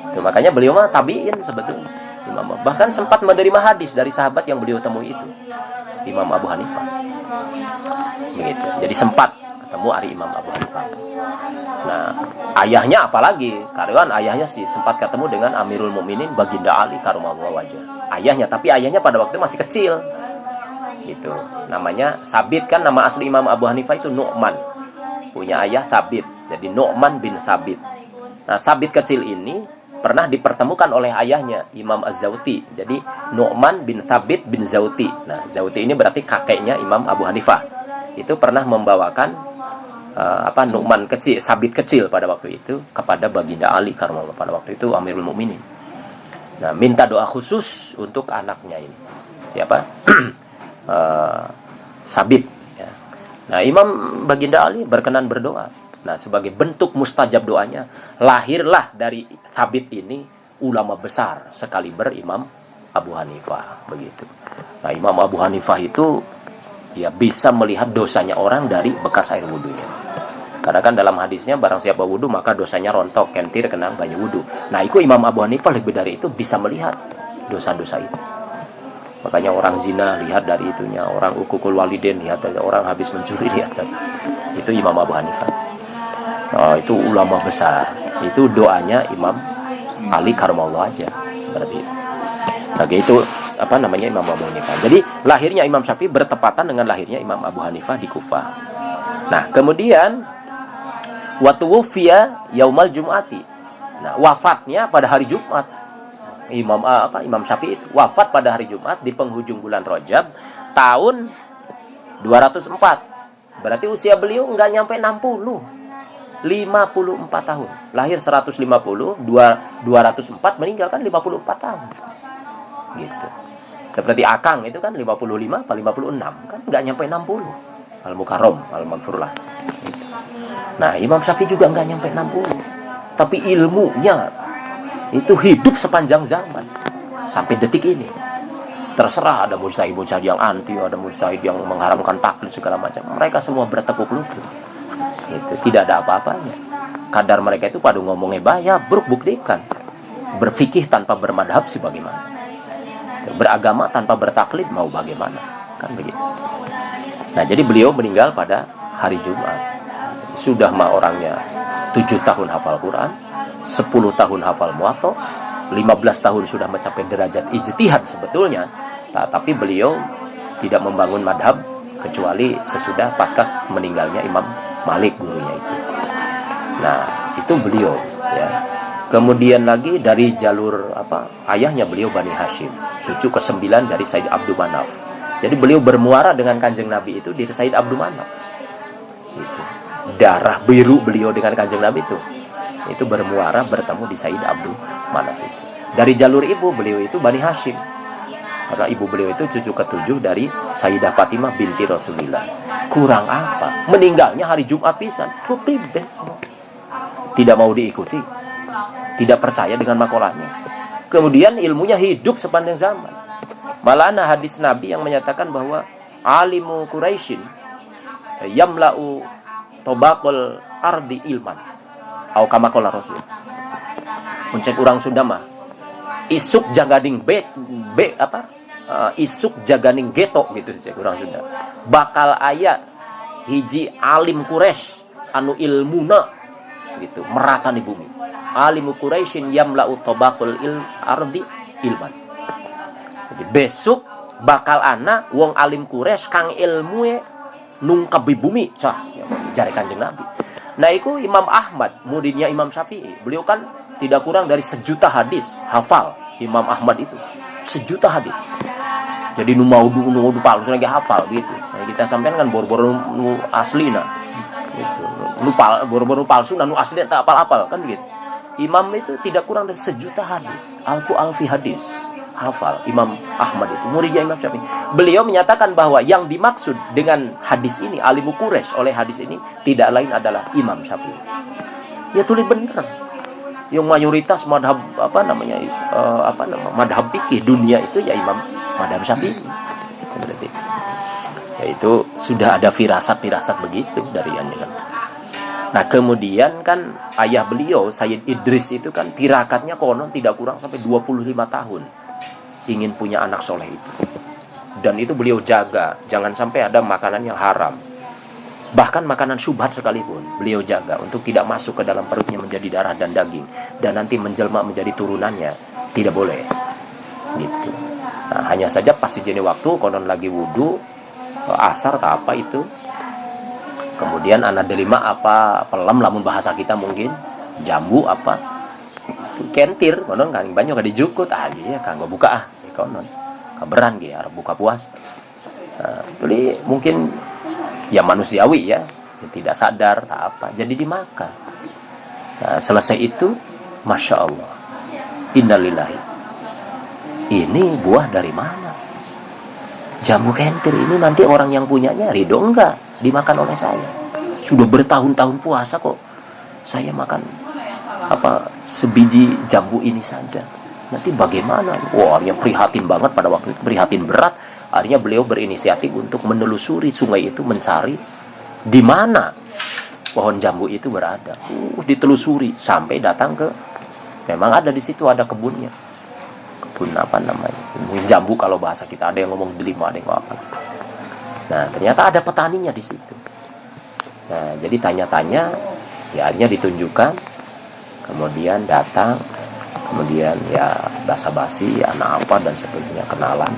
A: Itu makanya beliau tabiin sebetulnya. Bahkan sempat menerima hadis dari sahabat yang beliau temui itu, Imam Abu Hanifah. Begitu. Jadi sempat ketemu hari Imam Abu Hanifah. Nah, ayahnya apalagi, karyawan ayahnya sih sempat ketemu dengan Amirul Mukminin Baginda Ali karramallahu wajhah. Ayahnya, tapi ayahnya pada waktu itu masih kecil. Gitu. Namanya Sabit, kan nama asli Imam Abu Hanifah itu Nu'man. Punya ayah Sabit. Jadi Nu'man bin Sabit. Nah, Sabit kecil ini pernah dipertemukan oleh ayahnya Imam Az-Zawti. Jadi Nu'man bin Thabit bin Zawti. Nah, Zawti ini berarti kakeknya Imam Abu Hanifah. Itu pernah membawakan Nu'man kecil, Sabit kecil pada waktu itu kepada Baginda Ali karramallahu pada waktu itu Amirul Mukminin. Nah, minta doa khusus untuk anaknya ini. Siapa? Sabit ya. Nah, Imam Baginda Ali berkenan berdoa. Nah, sebagai bentuk mustajab doanya, lahirlah dari Thabit ini ulama besar sekaliber Imam Abu Hanifah, begitu. Nah, Imam Abu Hanifah itu ya bisa melihat dosanya orang dari bekas air wudunya. Karena kan dalam hadisnya barang siapa wudu maka dosanya rontok, kentir kena banyu wudu. Nah, itu Imam Abu Hanifah lebih dari itu bisa melihat dosa-dosa itu. Makanya orang zina lihat dari itunya, orang ukukul waliden lihat dari, orang habis mencuri lihat dari. Itu Imam Abu Hanifah. Nah, itu ulama besar. Itu doanya Imam Ali Karamallahu aja seperti itu. Oke, itu Imam Abu Hanifah. Jadi lahirnya Imam Syafi'i bertepatan dengan lahirnya Imam Abu Hanifah di Kufah. Nah, kemudian wa tuwfiya yaumal jum'ati. Nah, wafatnya pada hari Jumat. Imam Syafi'i wafat pada hari Jumat di penghujung bulan Rajab tahun 204. Berarti usia beliau enggak nyampe 60. 54 tahun. Lahir 150, 204 meninggal kan 54 tahun. Gitu. Seperti Akang itu kan 55 atau 56 kan enggak nyampe 60. Al-Mukarram, Al-Maghfurlah. Gitu. Nah, Imam Syafi'i juga enggak nyampe 60. Tapi ilmunya itu hidup sepanjang zaman sampai detik ini. Terserah ada mujtahid yang anti, ada mujtahid yang mengharamkan taklid segala macam. Mereka semua bertekuk lutut. Itu tidak ada apa-apanya. Kadar mereka itu pada ngomongnya bahaya, buktikan. Berfikih tanpa bermadhab sebagaimana. Beragama tanpa bertaklid mau bagaimana? Kan begitu. Nah, jadi beliau meninggal pada hari Jumat. Sudah mah orangnya 7 tahun hafal Quran, 10 tahun hafal Muwatta, 15 tahun sudah mencapai derajat ijtihad sebetulnya. Tapi beliau tidak membangun madhab kecuali sesudah pasca meninggalnya Imam Malik gurunya itu. Nah, itu beliau ya. Kemudian lagi dari jalur ayahnya beliau Bani Hashim, cucu ke-9 dari Said Abdul Manaf. Jadi beliau bermuara dengan Kanjeng Nabi itu di Said Abdul Manaf. Itu. Darah biru beliau dengan Kanjeng Nabi itu bermuara bertemu di Said Abdul Manaf itu. Dari jalur ibu beliau itu Bani Hashim. Karena ibu beliau itu cucu ke-7 dari Sayyidah Fatimah binti Rasulillah. Kurang apa? Meninggalnya hari Jumat pisan. Tidak mau diikuti. Tidak percaya dengan makolahnya. Kemudian ilmunya hidup sepanjang zaman. Malah ada hadis Nabi yang menyatakan bahwa alimu Quraisyin yamla'u tobaqul ardi ilman. Au kama qala Rasul. Muncek orang Sunda mah isuk jagading isuk jaganing geto gitu sih kurang Sunda. Bakal aya hiji alim Quraisy anu ilmuna gitu merata di bumi. Alimu Quraisyin yamla'u tabaqul ardi ilman. Jadi besok bakal ana wong alim Quraisy kang ilmu nungkap di bumi cah jare Kanjeng Nabi. Nah, itu Imam Ahmad, muridnya Imam Syafi'i. Beliau kan tidak kurang dari 1 juta hadis hafal. Imam Ahmad itu 1 juta hadis. Jadi nu palsu lagi hafal gitu. Nah, kita sampean kan boro-boro nu aslina. Gitu. Boro-boro palsu nu asli tak apal-apal kan gitu. Imam itu tidak kurang dari 1 juta hadis. Alfi hadis hafal Imam Ahmad itu muridnya Imam Syafi'i. Beliau menyatakan bahwa yang dimaksud dengan hadis ini alimu Quraisy oleh hadis ini tidak lain adalah Imam Syafi'i. Ya tulis bener. Yang mayoritas madhab madhab fikih dunia itu ya Imam madhab Syafi'i. Berarti ya itu sudah ada firasat begitu dari yang dengan. Nah, kemudian kan ayah beliau Sayyid Idris itu kan tirakatnya konon tidak kurang sampai 25 tahun ingin punya anak soleh itu. Dan itu beliau jaga jangan sampai ada makanan yang haram. Bahkan makanan syubhat sekalipun beliau jaga untuk tidak masuk ke dalam perutnya menjadi darah dan daging dan nanti menjelma menjadi turunannya, tidak boleh gitu. Nah, hanya saja pasti jenis waktu konon lagi wudu asar tak apa itu, kemudian anak delima apa pelam lamun bahasa kita mungkin jambu apa itu kentir konon kan banyak gak dijukut ya kan gak buka konon kaberan ge arep buka puas. Nah, beli mungkin ya manusiawi ya tidak sadar tak apa jadi dimakan. Nah, selesai itu Masya Allah, innalillahi, ini buah dari mana? Jambu kentir ini nanti orang yang punyanya ridho enggak dimakan oleh saya? Sudah bertahun-tahun puasa kok saya makan sebiji jambu ini saja, nanti bagaimana? Wah, dia prihatin banget pada waktu itu, prihatin berat. Akhirnya beliau berinisiatif untuk menelusuri sungai itu, mencari di mana pohon jambu itu berada. Ditelusuri sampai datang ke, memang ada di situ, ada kebunnya. Kebun apa namanya? Mungkin jambu kalau bahasa kita, ada yang ngomong delima, ada yang ngomong apa. Nah, ternyata ada petaninya di situ. Nah, jadi tanya-tanya, ya akhirnya ditunjukkan, kemudian datang, kemudian ya basa-basi, anak apa dan seterusnya, kenalan.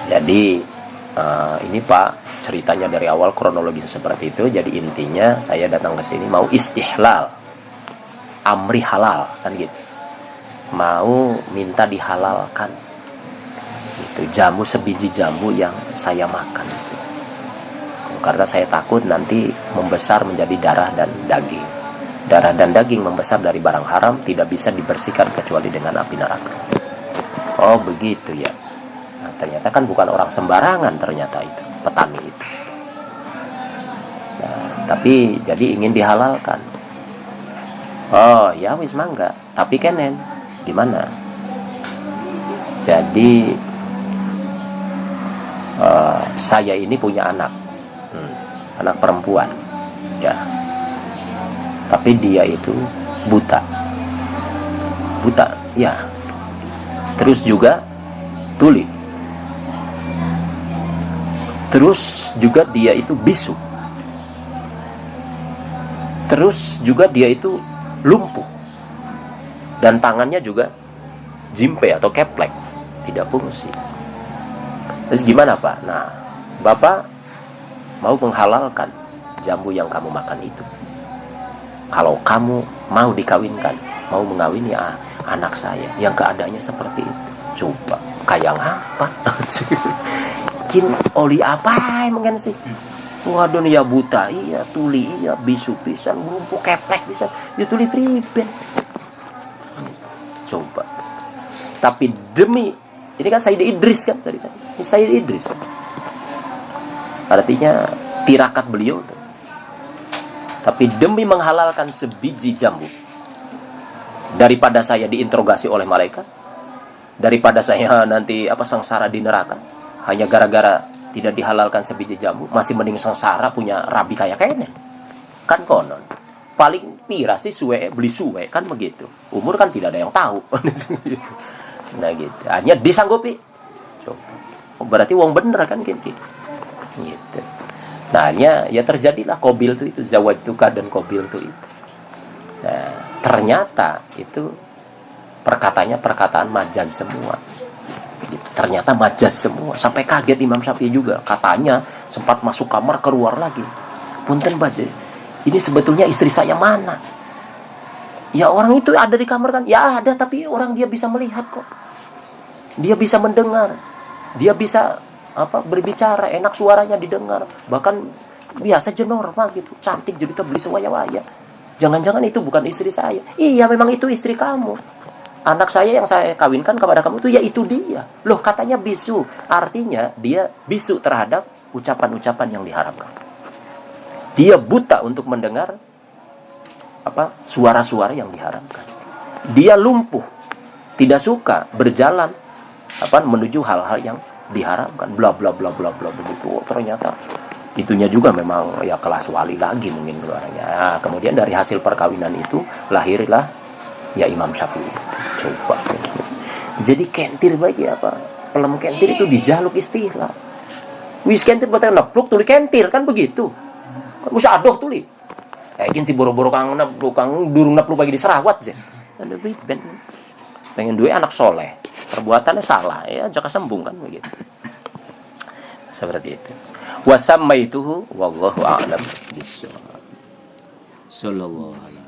A: Jadi ini Pak, ceritanya dari awal kronologisnya seperti itu. Jadi intinya saya datang ke sini mau istihlal, amri halal kan gitu, mau minta dihalalkan itu jamu, sebiji jambu yang saya makan itu. Karena saya takut nanti membesar menjadi darah dan daging. Darah dan daging membesar dari barang haram tidak bisa dibersihkan kecuali dengan api neraka. Oh begitu ya. Nah, ternyata kan bukan orang sembarangan ternyata itu, petani itu. Nah, tapi jadi ingin dihalalkan. Oh ya wis mangga, tapi kenen gimana? Jadi saya ini punya anak, anak perempuan, ya. Tapi dia itu buta, ya. Terus juga tuli. Terus juga dia itu bisu. Terus juga dia itu lumpuh. Dan tangannya juga jimpe atau keplek, tidak fungsi. Terus gimana Pak? Nah, Bapak mau menghalalkan jambu yang kamu makan itu. Kalau kamu mau dikawinkan, mau mengawini anak saya yang keadaannya seperti itu. Coba, kayak apa? Kin oli apa emang sih? Waduh ya buta, iya tuli, iya bisu pisan, lumpuh keplek pisan, ya tuli priben. Coba. Tapi demi ini kan Sayyid Idris kan tadi. Ini Sayyid Idris. Artinya tirakat beliau tuh. Tapi demi menghalalkan sebiji jambu, daripada saya diinterogasi oleh malaikat, daripada saya nanti sengsara di neraka hanya gara-gara tidak dihalalkan sebiji jambu, masih mending sengsara punya rabi kayak kenen. Kan konon. Paling pira sih suwe beli suwe kan begitu. Umur kan tidak ada yang tahu. Nah gitu. Hanya disanggupi. Coba. Oh, berarti wong bener kan gitu. Gitu. Nah, ya terjadilah Qabil itu zawajtuka dan Qabil itu. Nah, ternyata itu perkataan majaz semua. Gitu. Ternyata majaz semua. Sampai kaget Imam Syafi'i juga. Katanya sempat masuk kamar keluar lagi. Punten baje. Ini sebetulnya istri saya mana? Ya orang itu ada di kamar kan? Ya ada, tapi orang dia bisa melihat kok. Dia bisa mendengar. Dia bisa berbicara, enak suaranya didengar. Bahkan biasa aja normal gitu. Cantik jadi beli sewaya-waya. Jangan-jangan itu bukan istri saya. Iya memang itu istri kamu. Anak saya yang saya kawinkan kepada kamu itu ya itu dia. Loh katanya bisu. Artinya dia bisu terhadap ucapan-ucapan yang diharamkan. Dia buta untuk mendengar suara-suara yang diharamkan. Dia lumpuh, tidak suka berjalan menuju hal-hal yang diharamkan, bla bla bla bla bla begitu. Oh, ternyata itunya juga memang ya kelas wali lagi mungkin keluarnya. Nah, kemudian dari hasil perkawinan itu lahirlah ya Imam Syafi'i. Coba. Jadi kentir baik ya pelem kentir itu dijaluk istilah. Wis kentir batang nepluk tuli kentir kan begitu. Kan bisa adoh tuli. Kayak si boro-boro kang durung nepluk bagi diserawat sih. Ada ben pengen duwe anak soleh. Perbuatannya salah ya, jaka sembung kan begitu. Seperti itu. Wasammaituhu wallahu a'lam bishawab. Sallallahu alaihi